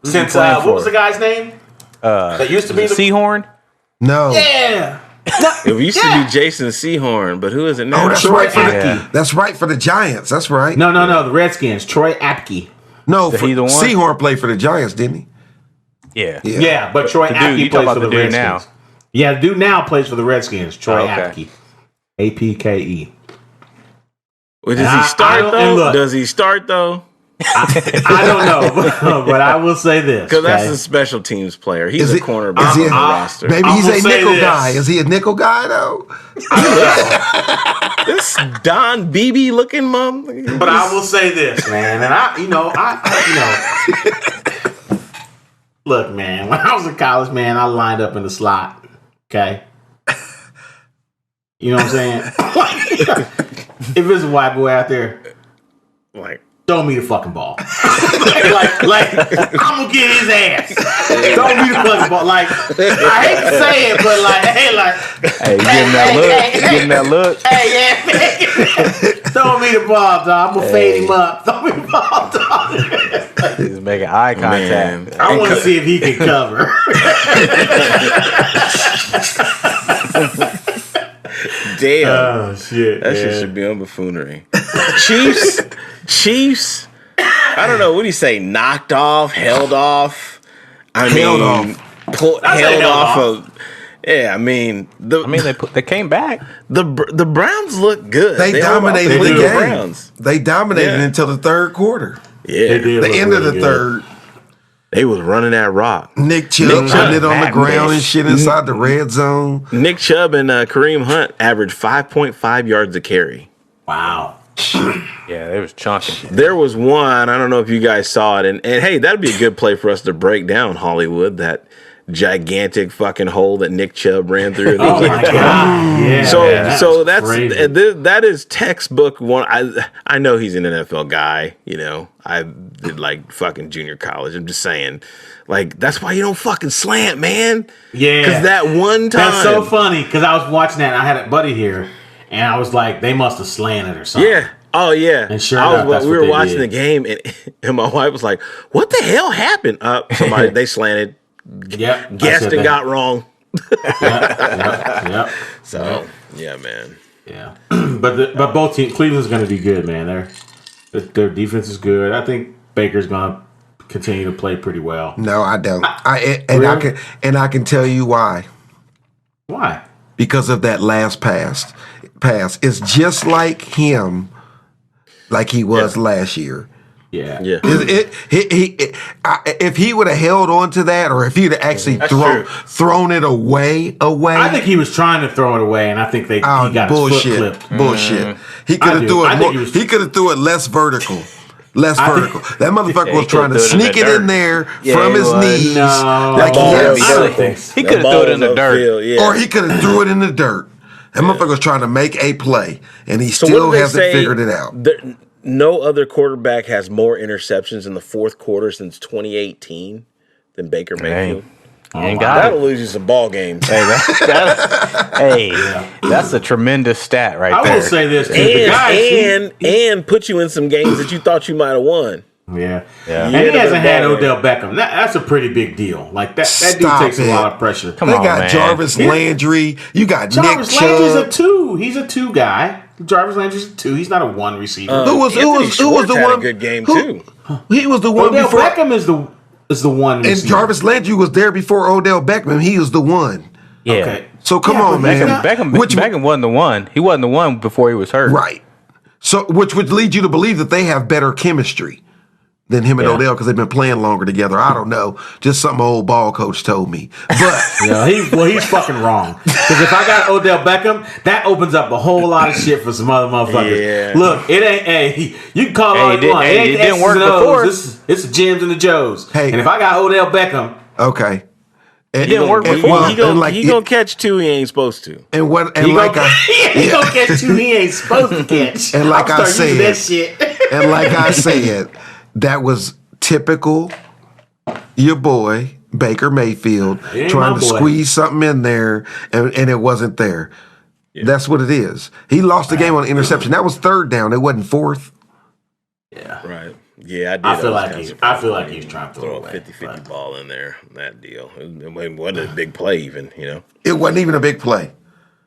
Since playing what for? was the guy's name? That used to be the Seahorn? No. Yeah. it used to be Jason Sehorn, but who is it now? Oh, that's Troy right for Apke. that's right for the Giants. That's right. No, the Redskins. Troy Apke. No, he the one? Sehorn played for the Giants, didn't he? Yeah. Yeah, but Troy The dude, Apke you talking plays about for the the dude Redskins. now? Yeah, the dude now plays for the Redskins. Troy Oh, okay. Apke. APKE. Well, does And he I start don't- though? and look- Does he start though? I don't know, but I will say this. Because that's okay? a special teams player. He's Is a it- cornerback is he- on the roster. Maybe I'm he's gonna a say nickel this. guy. Is he a nickel guy though? This Don Beebe looking mom. But I will say this, man, and I look, man. When I was in college, man, I lined up in the slot. Okay, you know what I'm saying? If there's a white boy out there, like throw me the fucking ball. like I'm gonna get his ass. Throw me the fucking ball. Like I hate to say it, but Hey, you getting that look? You getting that look? hey, yeah, throw me the ball, dog. I'm gonna fade him up. Throw me the ball, dog. He's making eye contact. I want to see if he can cover. damn. Oh shit! That shit should be on buffoonery. Chiefs. I don't know. What do you say? Knocked off, held off. Held off. Held off of. Yeah, I mean, they came back. the Browns look good. They dominated almost the beat game. Browns. They dominated Yeah. until the third quarter. Yeah, They did. The look end of the really good. third, they was running that rock. Nick Chubb Chubb, putting it on the Matt ground and Mish. shit inside the red zone. Nick Chubb and Kareem Hunt averaged 5.5 yards a carry. Wow. Yeah, they was chunking. There was one, I don't know if you guys saw it, and hey, that'd be a good play for us to break down Hollywood, that gigantic fucking hole that Nick Chubb ran through. Oh my god. Yeah. So that's crazy. that is textbook one. I know he's an NFL guy, you know. I did like fucking junior college. I'm just saying, like, that's why you don't fucking slant, man. Yeah. Because that one time, That's so funny because I was watching that and I had a buddy here and I was like, they must have slanted or something. yeah. Oh yeah, And sure enough, that's we what were they watching did. the game, and my wife was like, "What the hell happened?" Somebody they slanted, Yep. guessed and got wrong. Yep. So yeah, man. Yeah. But both teams, Cleveland's going to be good, man. Their defense is good. I think Baker's going to continue to play pretty well. No, I don't. I Really? can tell you why. Why? Because of that last pass. It's just like him, like he was last year. Yeah. Yeah. If he would have held on to that, or if he'd have actually true. thrown it away, I think he was trying to throw it away, and I think he got his foot bullshit, clipped. bullshit. He could I have do. threw I it think more. he was- He could have threw it less vertical. That motherfucker Yeah, was he trying to could've threw it in sneak the it in dirt. there Yeah, from he his was. knees, No. like he Ball had was something. upfield. He The could have threw it in the ball was dirt. upfield, yeah. Or he could have threw it in the dirt. That motherfucker was trying to make a play, and he So still what did they hasn't say? figured it out. No other quarterback has more interceptions in the fourth quarter since 2018 than Baker Mayfield. You ain't got That'll it. lose you some ball games. Hey, that's a tremendous stat right I there. will say this, too. The guys, and put you in some games that you thought you might have won. yeah. Yeah. And Yeah, he hasn't had ball Odell Beckham. That's a pretty big deal. Like, that dude Stop takes it. a lot of pressure. Come They on, got man. Jarvis Landry. You got Jarvis Nick Landry's a Chubb. 2. He's a 2 guy. Jarvis Landry's a 2. He's not a 1 receiver. Who was Anthony the Schwartz one? had a good game, too. He was the one Odell before. Beckham is the 1 And receiver. Jarvis Landry was there before Odell Beckham. He was the one. Yeah. Okay. So come Yeah, on, but he's man. not- Beckham wasn't the one. He wasn't the one before he was hurt. Right. So which would lead you to believe that they have better chemistry. than him and Odell because they've been playing longer together. I don't know. Just something old ball coach told me. But he's fucking wrong. Because if I got Odell Beckham, that opens up a whole lot of shit for some other motherfuckers. Yeah. Look, it ain't. Hey, you can call all you want. It ain't the didn't X's work and O's. before. It's the Jims and the Joes. Hey. And if I got Odell Beckham, okay. And, didn't work before. He gonna catch two he ain't supposed to. And what? And he like gonna catch you he ain't supposed to catch. And like I'll I start using said- that shit. And like I said, that was typical your boy Baker Mayfield He ain't trying my to boy. squeeze something in there and it wasn't there. That's what it is. He lost the game on interception. That was third down. It wasn't fourth. Yeah. Right. Yeah, I did. I feel was like kinda he's surprised. trying to Throw a away. 50-50 ball in there. That deal. It wasn't a big play even. It wasn't even a big play.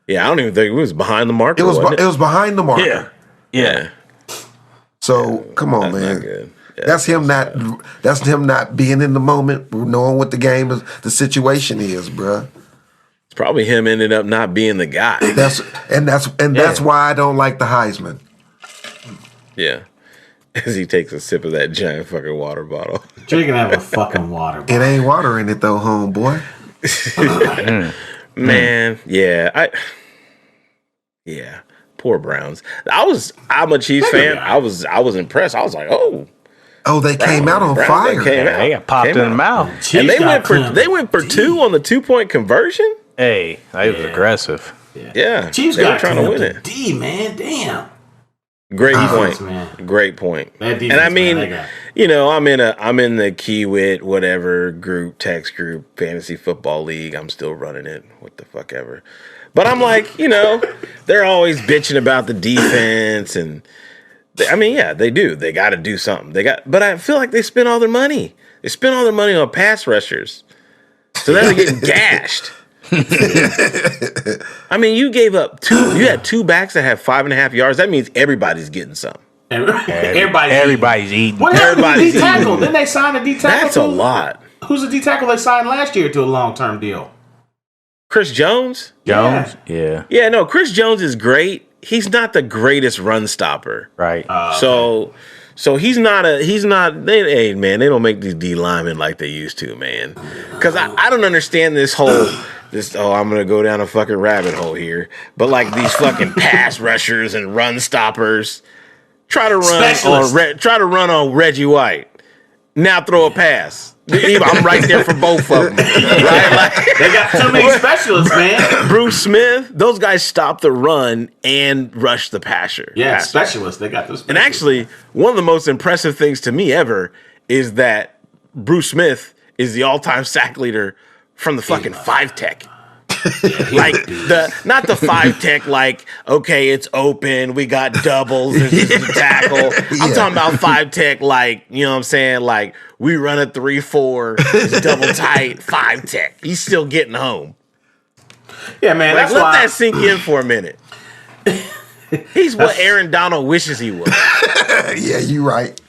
Yeah, I don't even think it was behind the marker. It was wasn't it was behind the marker. Yeah. Yeah. So come on, That's man. not good. Yeah, That's him not being in the moment, knowing what the game is, the situation is, bruh. It's probably him ended up not being the guy. That's why I don't like the Heisman. Yeah. As he takes a sip of that giant fucking water bottle. You can have a fucking water It bottle. ain't water in it though, homeboy. Man, yeah. Poor Browns. I'm a Chiefs fan. I was impressed. I was like, oh. Oh, they came out on Browns, fire. they came out. They got popped Came in the out. mouth. And Chiefs they got went for 2 on the 2-point conversion? Hey, that was aggressive. Yeah. Chiefs they were got trying to win clamped it. D, man. Damn. Great Defense, point. man. Great point. That defense, And I mean, man, they got- I'm in the Kiwit whatever group, text group, fantasy football league. I'm still running it. What the fuck ever. But I'm like, they're always bitching about the defense and they do. They got to do something. But I feel like they spend all their money. They spend all their money on pass rushers. So they're getting gashed. I mean, you gave up you had 2 backs that have 5.5 yards. That means everybody's getting some. Everybody's eating. What happened to Everybody's D tackle? eating. Didn't they sign a D tackle? That's a lot. Who's the D tackle they signed last year to a long term deal? Chris Jones? Jones? Yeah. Yeah, no, Chris Jones is great. He's not the greatest run stopper. Right. So they don't make these D linemen like they used to, man. Because I don't understand this whole I'm gonna go down a fucking rabbit hole here. But like these fucking pass rushers and run stoppers try to run on Reggie White. Now throw a pass. I'm right there for both of them. Right? Like, They got too many specialists, man. Bruce Smith, those guys stop the run and rush the passer. Yeah, specialists. They got those. And actually, one of the most impressive things to me ever is that Bruce Smith is the all-time sack leader from the fucking 5-tech. Like not the 5-tech, like, okay, it's open, we got doubles, there's a tackle. I'm talking about 5-tech, like, you know what I'm saying? Like, we run a 3-4, it's double tight, 5-tech. He's still getting home. Yeah, man. Like, That's let why. that sink in for a minute. He's what Aaron Donald wishes he was. Yeah, you right.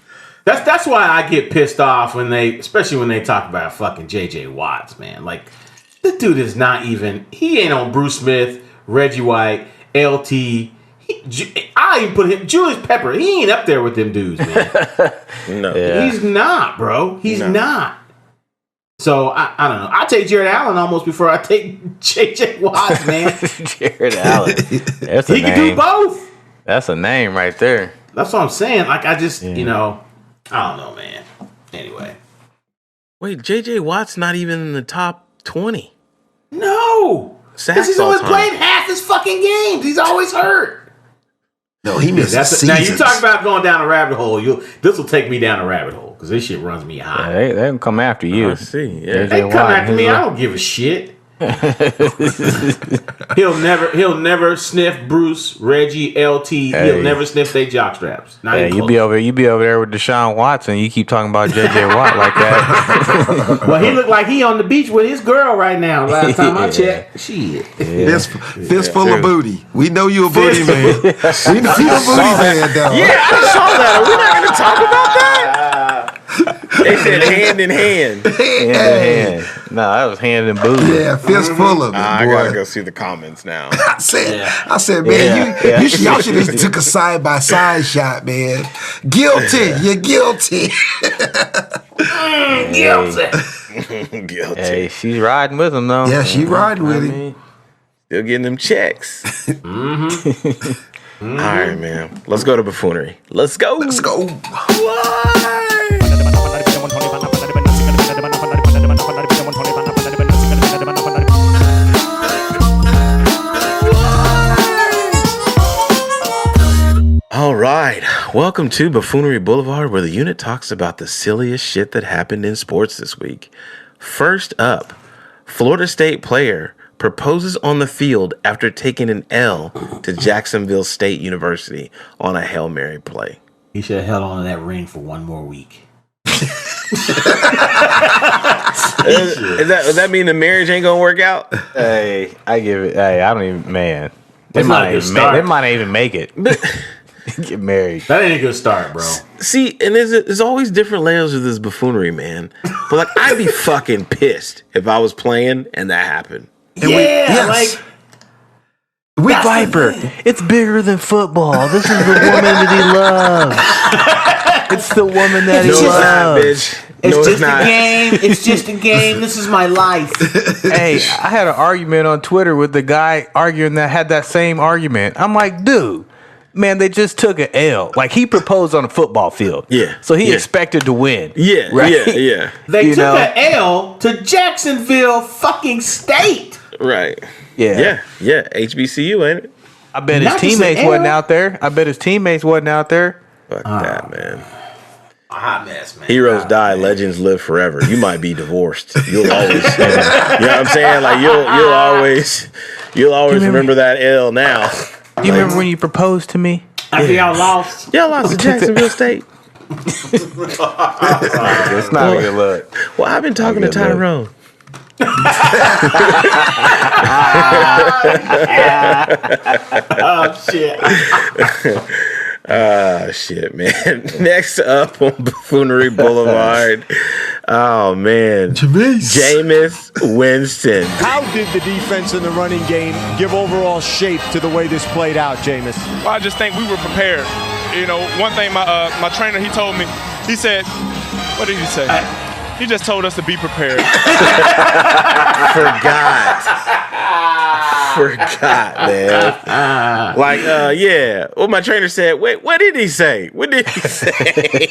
That's why I get pissed off especially when they talk about fucking J.J. Watts, man. Like, this dude is not even. He ain't on Bruce Smith, Reggie White, LT. I even put him, Julius Pepper. He ain't up there with them dudes, man. No. Yeah. He's not, bro. He's not. So I don't know. I take Jared Allen almost before I take J.J. Watts, man. Jared Allen. That's a He can do name. both. That's a name right there. That's what I'm saying. Like, I just, I don't know, man. Anyway. Wait, J.J. Watt's not even in the top 20. No. Sacks Because he's all only time. played half his fucking games. He's always hurt. No, he missed Now, seasons. you talk about going down a rabbit hole. This will take me down a rabbit hole because this shit runs me high. Yeah, they can come after you. I see. Yeah. They come after me. I don't give a shit. He'll never sniff Bruce, Reggie, LT. He'll Hey. never sniff they jock straps. Not Yeah, even you be over there with Deshaun Watson. You keep talking about JJ Watt like that. Well, he looked like he on the beach with his girl right now. Last time I checked, shit. Fistful of booty. We know you a booty man. We know you a booty man, though. Yeah, I saw that. Are we not going to talk about that? They said hand in hand. Hand in hand. No, that was hand and booty. Yeah, fist full of it, I boy. gotta go see the comments now. I said, man, Yeah. y'all should have took a side by side shot, man. Guilty, you're guilty. Guilty. Hey, she's riding with him though. Yeah, she riding with him. Still getting them checks. All right, man. Let's go to buffoonery. Let's go. Let's go. All right. Welcome to Buffoonery Boulevard, where the unit talks about the silliest shit that happened in sports this week. First up, Florida State player proposes on the field after taking an L to Jacksonville State University on a Hail Mary play. He should have held on to that ring for one more week. Does that mean the marriage ain't gonna work out? Hey, I give it. Hey, I don't even. Man, they That's not might a good even start. they might not even make it. Get married. That ain't a good start, bro. See, and there's always different layers of this buffoonery, man. But like, I'd be fucking pissed if I was playing and that happened. Like We Viper, it's bigger than football. This is the woman that he loves. It's the woman that he No, it's not, loves. bitch. No, it's not. game. It's just a game. This is my life. Hey, I had an argument on Twitter with the guy arguing that had that same argument. I'm like, dude, man, they just took an L. Like, he proposed on a football field. Yeah, So he yeah. expected to win. Yeah, Right? yeah. They You took know? an L to Jacksonville fucking State. Right. Yeah. Yeah. HBCU, ain't it? I bet his Not just teammates an L. wasn't out there. Fuck that, man. A hot mess, man. Heroes die, legends live forever. You might be divorced. You'll always, you know what I'm saying? Like you'll always remember that L now. Do you remember when you proposed to me? After y'all lost. Y'all lost to Jacksonville State. It's not a good look. Well, I've been talking to Good luck. Tyrone. Oh, shit. Shit, man. Next up on Buffoonery Boulevard. Oh, man. Jameis Winston. How did the defense and the running game give overall shape to the way this played out, Jameis? Well, I just think we were prepared. You know, one thing my trainer, he told me, he said, what did he say? He just told us to be prepared. Forgot, man. Like, yeah. Well, my trainer said, wait, what did he say? What did he say?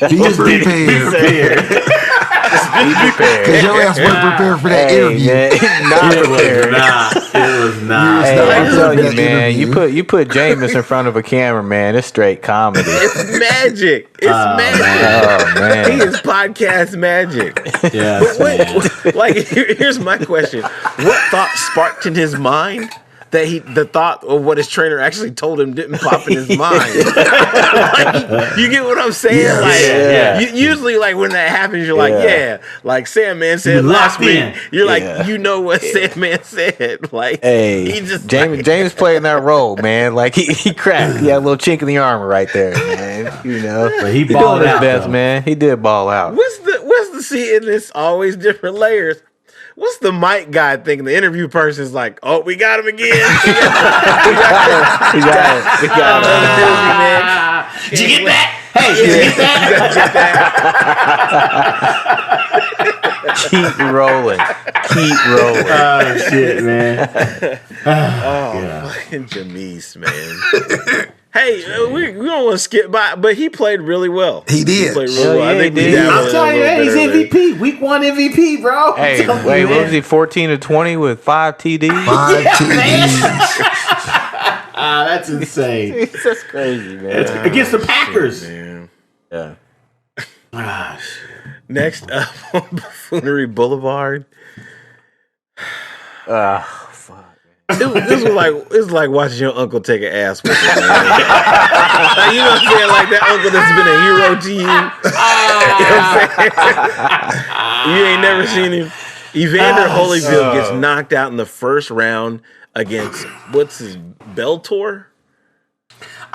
Be prepared. Because your ass wasn't prepared for that interview. Man, not prepared. It was not. Hey, I'm telling you, that man, interview. you put Jameis in front of a camera, man. It's straight comedy. It's magic. It's magic. Oh man, He is podcast magic. Yes, man. Like, here's my question: what thought sparked in his mind that the thought of what his trainer actually told him didn't pop in his mind? Like, you get what I'm saying? Yeah. Like, Yeah. Usually, like when that happens, you're like, Yeah. yeah, like Sandman said You're last locked week. in. You're like, Yeah. you know what Sandman said? Like, hey, he just James playing that role, man. Like he cracked. He had a little chink in the armor right there, man. You know, But he doing balled his out, best, though. man. He did ball out. What's the see in this always different layers? What's the mic guy thinking? The interview person's like, oh, we got him again. We got it. We got it. Man. Did you get that? Hey, did you get that? Keep rolling. Keep rolling. Oh, shit, man. Fucking Jameis, man. Hey, we don't want to skip by, but he played really well. He did. Played really Hell well. yeah, I think he we did. downloaded I'm a telling you, little man, he's bit earlier. MVP. Week 1 MVP, bro. Hey, I'm telling wait, you, what man. was he? 14 to 20 with 5 TDs. 5 TDs. That's insane. That's crazy, man. Against the Packers. Man. Yeah. Ah, shit. Next up on Buffoonery Boulevard. It's like watching your uncle take an ass whooping, man. Like, you know what I'm saying? Like that uncle that's been a hero to you. You know what I'm saying? You ain't never seen him. Evander Holyfield gets knocked out in the first round against what's his Bellator?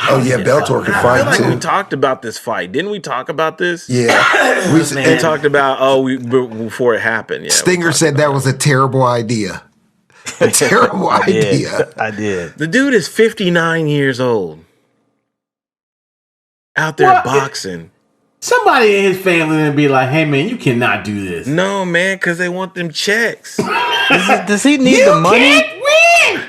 Oh yeah, Bellator can I feel fight like we too. talked about this fight. Didn't we talk about this? Yeah, We talked about before it happened. Yeah, Stinger said that was a terrible idea. A terrible idea. I did. the dude is 59 years old, out there What? boxing. Somebody in his family would be like, "Hey man, you cannot do this." No, man, because they want them checks. Does he need the money? Can't win.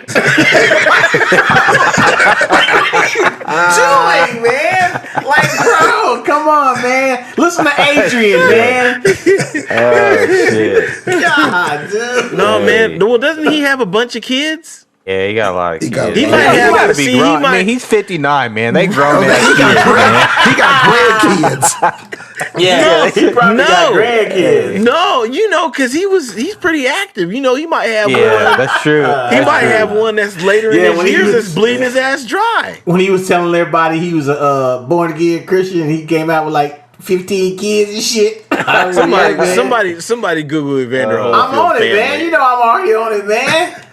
Doing, man. Like, bro, come on, man. Listen to Adrian, man. Oh shit. God, dude. No, man. Well, doesn't he have a bunch of kids? Yeah, he got a lot of kids. got- He Yeah, might He have gotta see, be he grown. I might- mean, he's 59, man. They grown He ass kids, man. got grandkids. Yeah, he probably got grandkids. No, because he's pretty active. He might have Yeah, one. that's true. He might have one that's later Yeah, in when his he years was- that's bleeding his ass dry. When he was telling everybody he was a born again Christian, he came out with like 15 kids and shit. Somebody Google Evander Holyfield I'm on it, family. man. You know I'm already on it, man.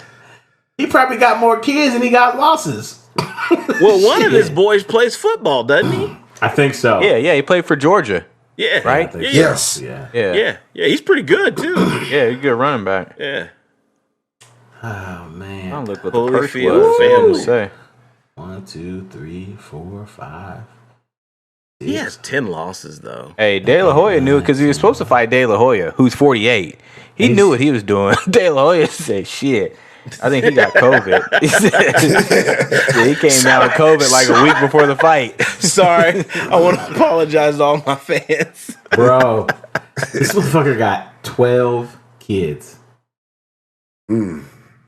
He probably got more kids than he got losses. Well, one of his boys plays football, doesn't he? I think so. Yeah, he played for Georgia. Yeah. Right? Yeah. Yes. Yeah. Yeah. Yeah. He's pretty good too. Yeah, he's a good running back. Yeah. Oh I man. don't look what the Holyfield purse was. family. Say. 1, 2, 3, 4, 5. He has 10 losses though. Hey, De La Hoya knew it because he was supposed to fight De La Hoya, who's 48. He knew what he was doing. De La Hoya said, "Shit, I think he got COVID." He said, he came down with COVID like a week before the fight. Sorry, I want to apologize to all my fans. Bro, this motherfucker got 12 kids.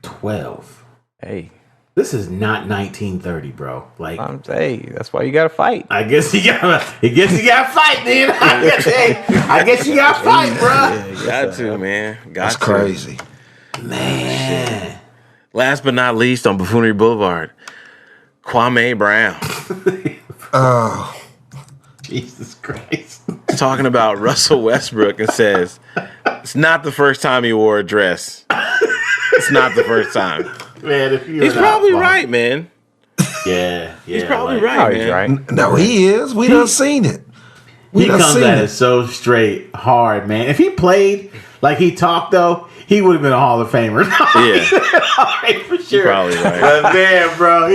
12. Hey, This is not 1930, bro. Like, hey, that's why you got to fight. I guess you got to fight, then. I guess you got to fight, bro. Got to, man. That's crazy. Man. Last but not least, on Buffoonery Boulevard, Kwame Brown Oh, Jesus Christ. talking about Russell Westbrook and says, "It's not the first time he wore a dress. It's not the first time." Man, if you're He's not probably fucking- right, man. Yeah. He's probably like, right, Oh, he's man. right. no, he is. We done seen it. We He done comes seen at it. it so straight, hard, man. If he played like he talked, though, he would have been a Hall of Famer. Yeah, For sure. probably right. But man, bro,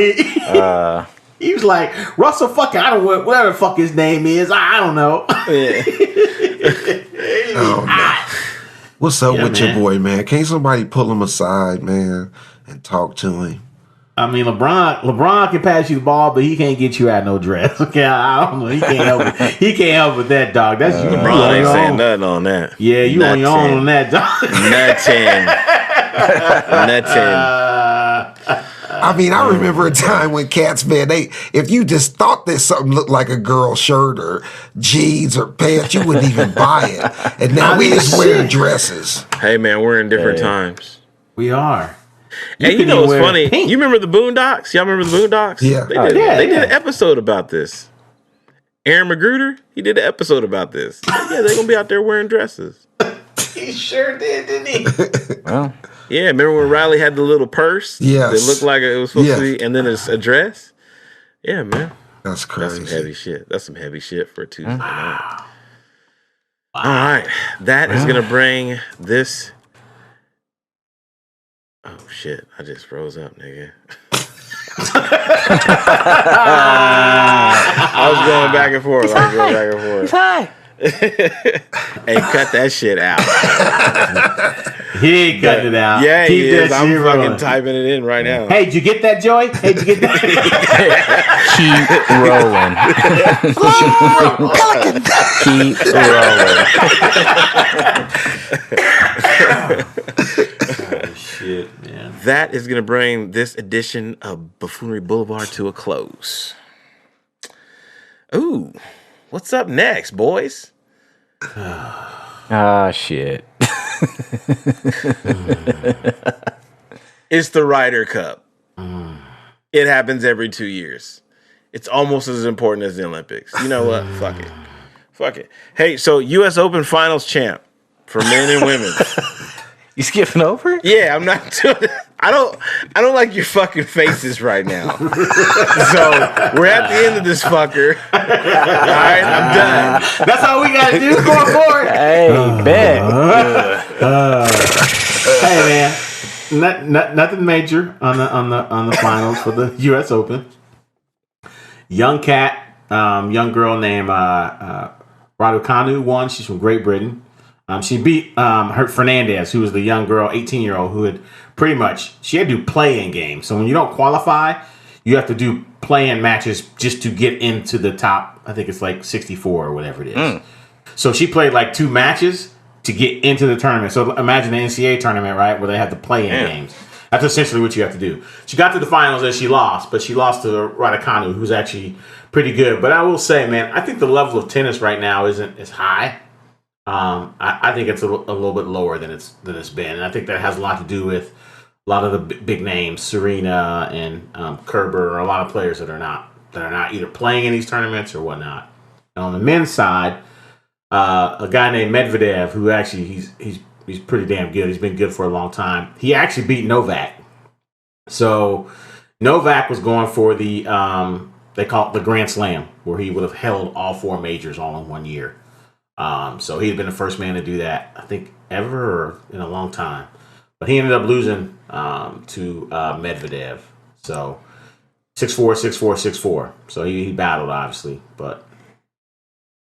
he was like, Russell fucking, I don't know, whatever the fuck his name is. I don't know. Oh, man. What's up Yeah, with your man. boy, man? Can't somebody pull him aside, man, and talk to him? I mean, LeBron can pass you the ball, but he can't get you out no dress. Okay, I don't know. He can't help it. He can't help with that, dog. That's you. LeBron you on ain't your saying own. nothing on that. Yeah, you on your own on that, dog. Nothing. I mean, I remember a time when cats, man, if you just thought that something looked like a girl shirt or jeans or pants, you wouldn't even buy it. And now we just wearing dresses. Hey, man, we're in different times. We are. And you can know even what's wear funny? pink. You remember the Boondocks? Y'all remember the Boondocks? Yeah. They did Yeah. an episode about this. Aaron Magruder, he did an episode about this. Yeah, they're going to be out there wearing dresses. He sure did, didn't he? Well, Yeah, remember when Riley had the little purse? Yes. That looked like it was supposed Yeah. to be, and then it's a dress? Yeah, man. That's That's some crazy. heavy shit. That's some heavy shit for a Tuesday night. All right. That is going to bring this. Oh, shit. I just froze up, nigga. I was going back and forth. hi. Hey, cut that shit out. He ain't cutting it out. Yeah, he Keep is. that I'm shit fucking rolling. typing it in right now. Hey, did you get that, Joey? Hey, did you get that? Keep rolling. Oh, shit, man. That is going to bring this edition of Buffoonery Boulevard to a close. Ooh, what's up next, boys? Ah, shit. It's the Ryder Cup. It happens every 2 years. It's almost as important as the Olympics. You know what? Fuck it. Fuck it. Hey, so U.S. Open Finals champ for men and women. You skipping over it? Yeah, I'm not doing it. I don't like your fucking faces right now. So we're at the end of this fucker. All right, I'm done. That's all we gotta do going forward. Hey, bet. Hey man, nothing major on the finals for the U.S. Open. Young girl named Raducanu won. She's from Great Britain. She beat her Fernandez, who was the young girl, 18-year-old, who had she had to do play-in games. So when you don't qualify, you have to do play-in matches just to get into the top. I think it's like 64 or whatever it is. So she played like 2 matches to get into the tournament. So imagine the NCAA tournament, right, where they have the play-in games. That's essentially what you have to do. She got to the finals and she lost, but she lost to Raducanu, who's actually pretty good. But I will say, man, I think the level of tennis right now isn't as high. I think it's a little bit lower than it's been, and I think that has a lot to do with a lot of the big names, Serena and Kerber, a lot of players that are not either playing in these tournaments or whatnot. And on the men's side, a guy named Medvedev, who actually he's pretty damn good. He's been good for a long time. He actually beat Novak. So Novak was going for the they call it the Grand Slam, where he would have held all 4 majors all in 1 year. So he had been the first man to do that, I think, ever or in a long time. But he ended up losing to Medvedev. So 6-4, 6-4, 6-4. So he battled, obviously, but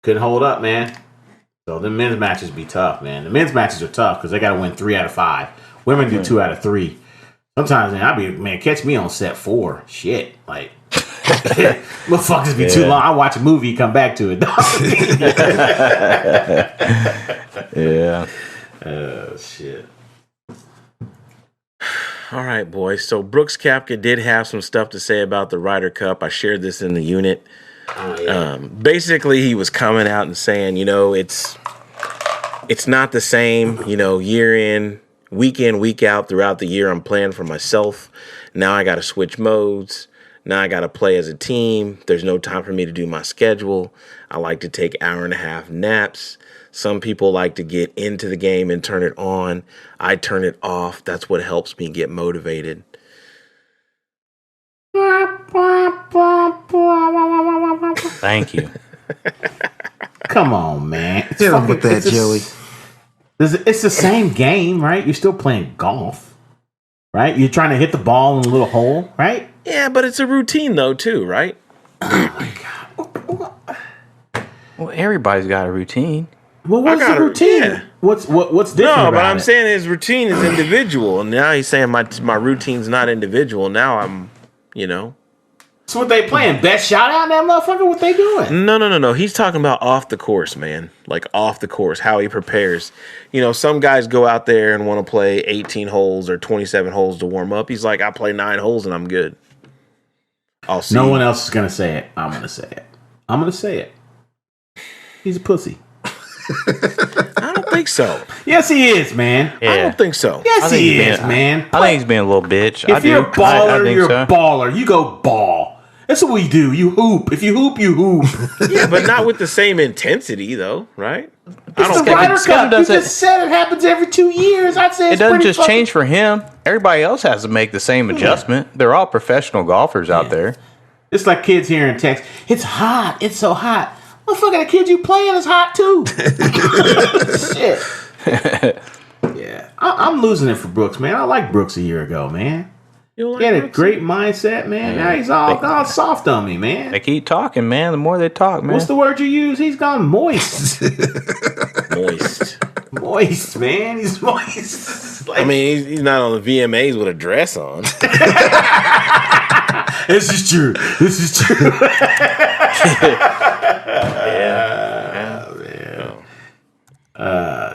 couldn't hold up, man. So the men's matches be tough, man. The men's matches are tough because they got to win 3 out of 5. Women do 2 out of 3. Sometimes, man, catch me on set 4. Shit, like, motherfuckers be too long. I watch a movie, come back to it. Yeah. Oh, shit. All right, boys. So Brooks Koepka did have some stuff to say about the Ryder Cup. I shared this in the unit. Basically, he was coming out and saying, it's not the same, year in, week out throughout the year. I'm playing for myself. Now I got to switch modes. Now I got to play as a team. There's no time for me to do my schedule. I like to take 1.5-hour naps. Some people like to get into the game and turn it on. I turn it off. That's what helps me get motivated. Thank you. Come on, man. Hit him with that, Joey. It's the same game, right? You're still playing golf, right? You're trying to hit the ball in a little hole, right? Yeah, but it's a routine, though, too, right? Oh, my God. Well, everybody's got a routine. Well, what's the routine? Yeah. What's different No, about but I'm it? saying his routine is individual. And now he's saying my routine's not individual. Now I'm, So what they playing? Best shot out in that motherfucker? What they doing? No. He's talking about off the course, man. Like off the course, how he prepares. Some guys go out there and want to play 18 holes or 27 holes to warm up. He's like, I play 9 holes and I'm good. I'll see. No one else is gonna say it. I'm gonna say it. He's a pussy. I don't think so. Yes, he is, man. Yeah. I don't think so. Yes, he is, man. I think he's being a little bitch. If you're a baller, think you're so. a baller. You go ball. That's what we do. You hoop. If you hoop, you hoop. Yeah, but not with the same intensity, though, right? It's the Ryder Cup. You just said it happens every 2 years. I'd say It it's doesn't pretty just change for him. Everybody else has to make the same adjustment. They're all professional golfers out there. It's like kids here in Texas. It's hot. It's so hot. Motherfucker, the kid you playing is hot too. Shit. Yeah. I'm losing it for Brooks, man. I like Brooks a year ago, man. You He had a great mindset, man. Now he's all soft on me, man. They keep talking, man. The more they talk, man. What's the word you use? He's gone moist. Moist, man. He's moist. I mean, he's not on the VMAs with a dress on. This is true.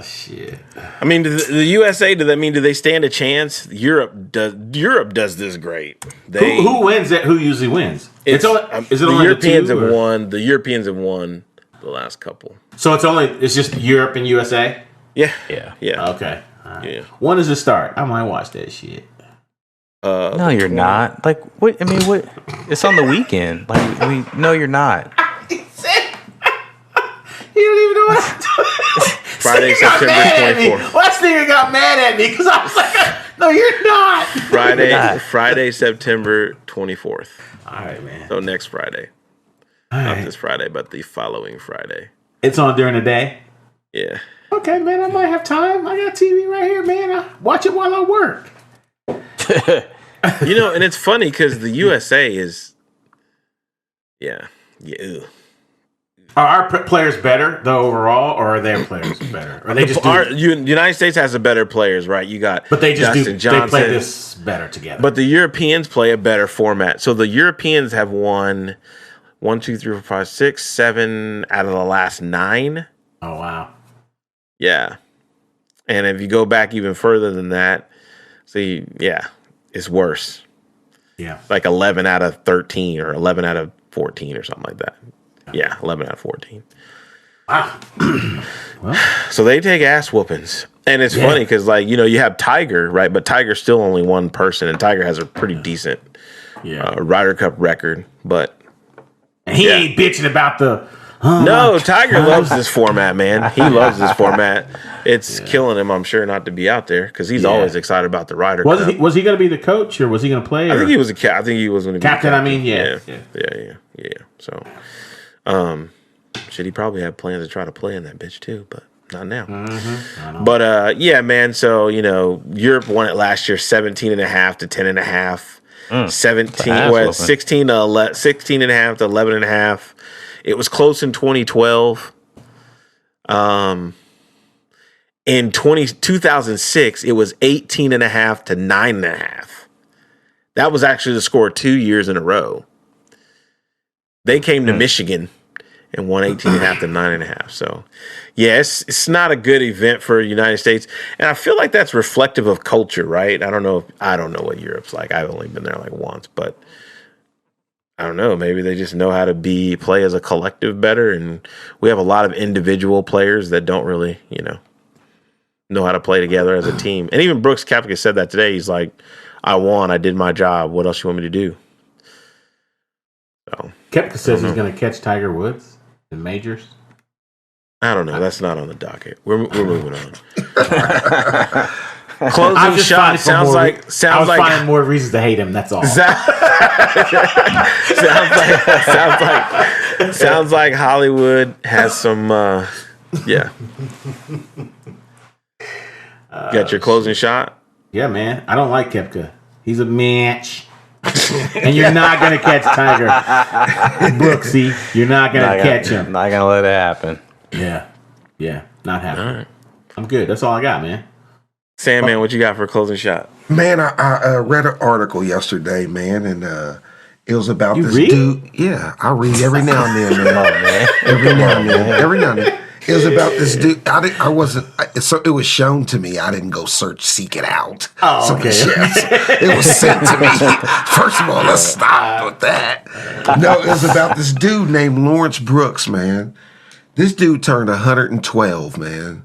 Shit. I mean, the USA, do they stand a chance? Europe does this great. Who wins that? Who usually wins? Is it the only Europeans the two, have or? won. The Europeans have won the last couple. So it's just Europe and USA? Yeah. Yeah. Okay. All right. Yeah. When does it start? I might watch that shit. No, you're not. Like, what? I mean, what? It's on the weekend. Like, no, you're not. He don't even know what I'm doing. Friday, September 24th. Last nigga got mad at me because I was like, No, you're not. Friday, September 24th. All right, man. So next Friday. All Not right. this Friday, but the following Friday. It's on during the day. Yeah. Okay, man. I might have time. I got TV right here, man. I watch it while I work. You know, and it's funny because the USA is, yeah. Ew. Are our players better though overall, or are their players better? Or they just do, United States has the better players, right? You got but they just Justin do. Johnson, They play this better together. but the Europeans play a better format. So the Europeans have won 1, 2, 3, 4, 5, 6, 7 out of the last 9. Oh wow. Yeah, and if you go back even further than that, see, yeah, it's worse. Yeah. Like 11 out of 13 or 11 out of 14 or something like that. Yeah, 11 out of 14. Wow. So they take ass whoopings. And it's funny because, like, you know, you have Tiger, right? But Tiger's still only one person, and Tiger has a pretty decent Ryder Cup record. But And he ain't bitching about the. no, Tiger loves this format, man. He loves this format. It's killing him, I'm sure, not to be out there because he's always excited about the Ryder Cup. Was he going to be the coach or was he going to play? I think he was I think he was going to be captain. the I mean, yeah. So, shit, he probably had plans to try to play in that bitch too, but not now. But yeah, man. So you know, Europe won it last year, 17.5 to 10.5, 16 to 16.5 to 11.5. It was close in 2012. In 2006, it was 18.5 to 9.5. That was actually the score 2 years in a row. They came to Michigan and won 18.5 to 9.5. So, yeah, it's not a good event for the United States, and I feel like that's reflective of culture, right? I don't know what Europe's like. I've only been there like once, but I don't know. Maybe they just know how to play as a collective better, and we have a lot of individual players that don't really, know how to play together as a team. And even Brooks Koepka said that today. He's like, "I won. I did my job. What else you want me to do?" So Koepka says he's going to catch Tiger Woods in majors. I don't know. That's not on the docket. We're moving on. Closing shot sounds like finding more reasons to hate him. That's all. sounds like Hollywood has some. Yeah. Got your closing shot? Yeah, man. I don't like Koepka. He's a match. And you're not going to catch Tiger. Brooksy, you're not going to catch him. Not going to let it happen. Yeah. Not happening. Right. I'm good. That's all I got, man. Sandman, what you got for a closing shot? Man, I read an article yesterday, man, and it was about this read? dude. Yeah, I read every now and then, man. Every now and then. It was about this dude. So it was shown to me. I didn't go seek it out. Oh, okay. It was sent to me. First of all, let's stop with that. No, it was about this dude named Lawrence Brooks, man. This dude turned 112, man.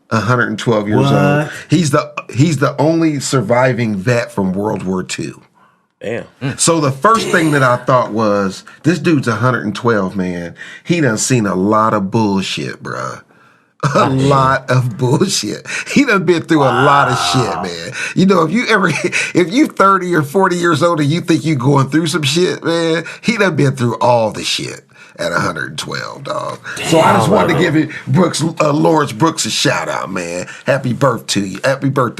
112 years old. He's the only surviving vet from World War II. Damn. So the first thing that I thought was, this dude's 112, man. He done seen a lot of bullshit, bruh. A lot of bullshit. He done been through a lot of shit, man. You know, if you 30 or 40 years old and you think you going through some shit, man, he done been through all the shit at 112, dog. Damn, so I just wanted to give it Lawrence Brooks a shout out, man. Happy birthday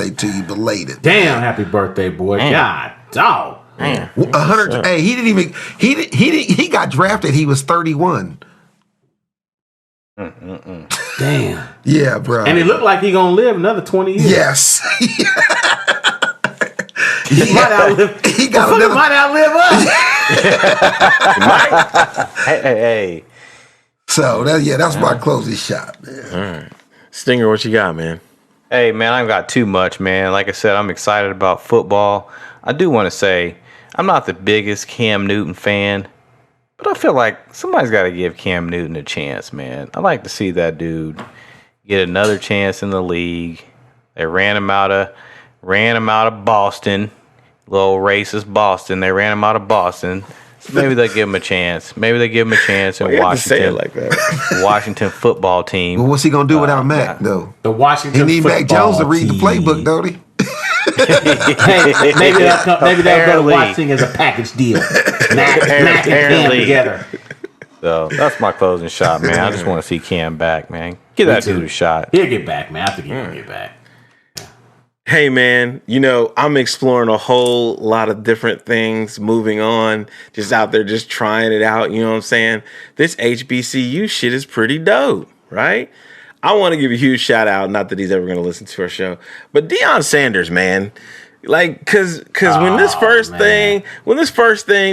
to you, belated. Damn, happy birthday, boy. God, dog. 100. Hey, he got drafted. He was 31. Damn. Yeah, bro. And it looked like he gonna live another 20 years. Yes. He might outlive. He might outlive us. Hey. So that's my closing shot, man. All right, Stinger, what you got, man? Hey, man, I've got too much, man. Like I said, I'm excited about football. I do want to say I'm not the biggest Cam Newton fan, but I feel like somebody's got to give Cam Newton a chance, man. I like to see that dude get another chance in the league. They ran him out of Boston, little racist Boston. They ran him out of Boston. Maybe they'll give him a chance. In Washington. Say it like that. Washington football team. Well, what's he gonna do without Mac, though? The Washington He need Mac Jones to read the playbook, don't he? Hey, maybe they'll go to Apparently. watching as a package deal. Mac and Cam Apparently. together. So that's my closing shot, man. I just want to see Cam back, man. Give that dude a shot. He'll get back, man. I think he'll get back. Hey, man, I'm exploring a whole lot of different things, moving on, just out there, just trying it out. You know what I'm saying? This HBCU shit is pretty dope, right? I want to give a huge shout out, not that he's ever going to listen to our show, but Deion Sanders, man. Like, cause when this first thing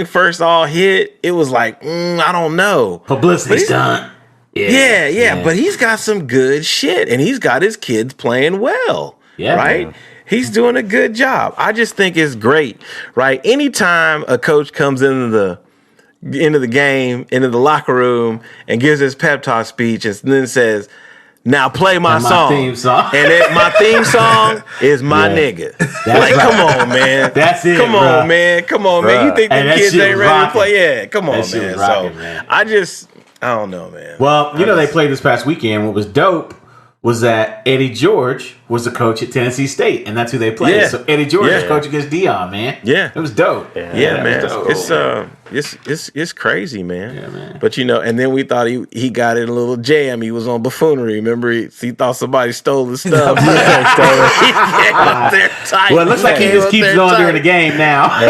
first all hit, it was like, I don't know. Publicity stunt. Yeah, but he's got some good shit, and he's got his kids playing well. Yeah, right? man. He's doing a good job. I just think it's great, right? Anytime a coach comes into the game, into the locker room, and gives his pep talk speech, and then says, "Now play my song." Theme song. And my theme song is my nigga. Right. Come on, man. That's it. Come on, man. Come on, man. You think Hey, the that kids shit ain't was ready to rocking. play? Yeah, come on, That shit man. was rocking, man. I don't know, man. Well, they played this past weekend. What was dope was that Eddie George was the coach at Tennessee State, and that's who they played. Yeah. So Eddie George was Yeah. coaching against Deion, man. Yeah. It was dope. Yeah, man. It was dope. It's crazy, man. Yeah, man. But and then we thought he got in a little jam. He was on buffoonery. Remember, he thought somebody stole his stuff. He came up there tight. Well, it looks like he just keeps going during the game now. He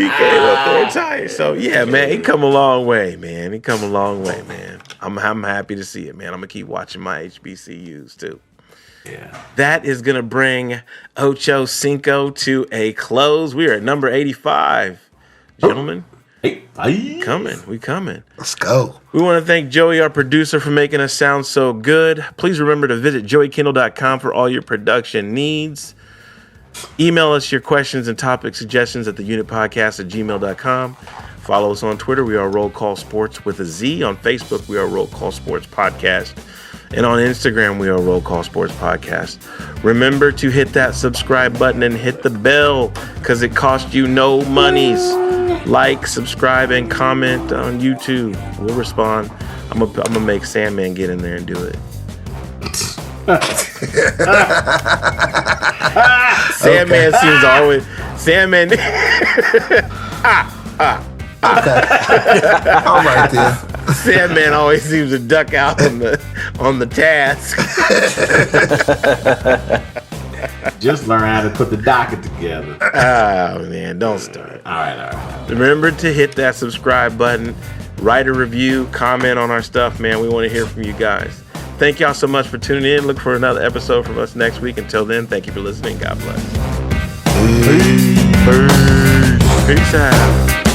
came up there tight. So yeah, man, he come a long way, man. I'm happy to see it, man. I'm gonna keep watching my HBCUs too. Yeah. That is going to bring Ocho Cinco to a close. We are at number 85. Gentlemen, Hey, we coming. Let's go. We want to thank Joey, our producer, for making us sound so good. Please remember to visit joeykindle.com for all your production needs. Email us your questions and topic suggestions at theunitpodcast@gmail.com. Follow us on Twitter. We are Roll Call Sports with a Z. On Facebook, we are Roll Call Sports Podcast. And on Instagram, we are Roll Call Sports Podcast. Remember to hit that subscribe button and hit the bell because it costs you no monies. Like, subscribe, and comment on YouTube. We'll respond. I'm gonna make Sandman get in there and do it. Sandman seems always... Sandman... All right, then. Sandman always seems to duck out on the task. Just learn how to put the docket together. Oh man, don't start. All right. Remember to hit that subscribe button, write a review, comment on our stuff, man. We want to hear from you guys. Thank y'all so much for tuning in. Look for another episode from us next week. Until then, thank you for listening. God bless. Peace out.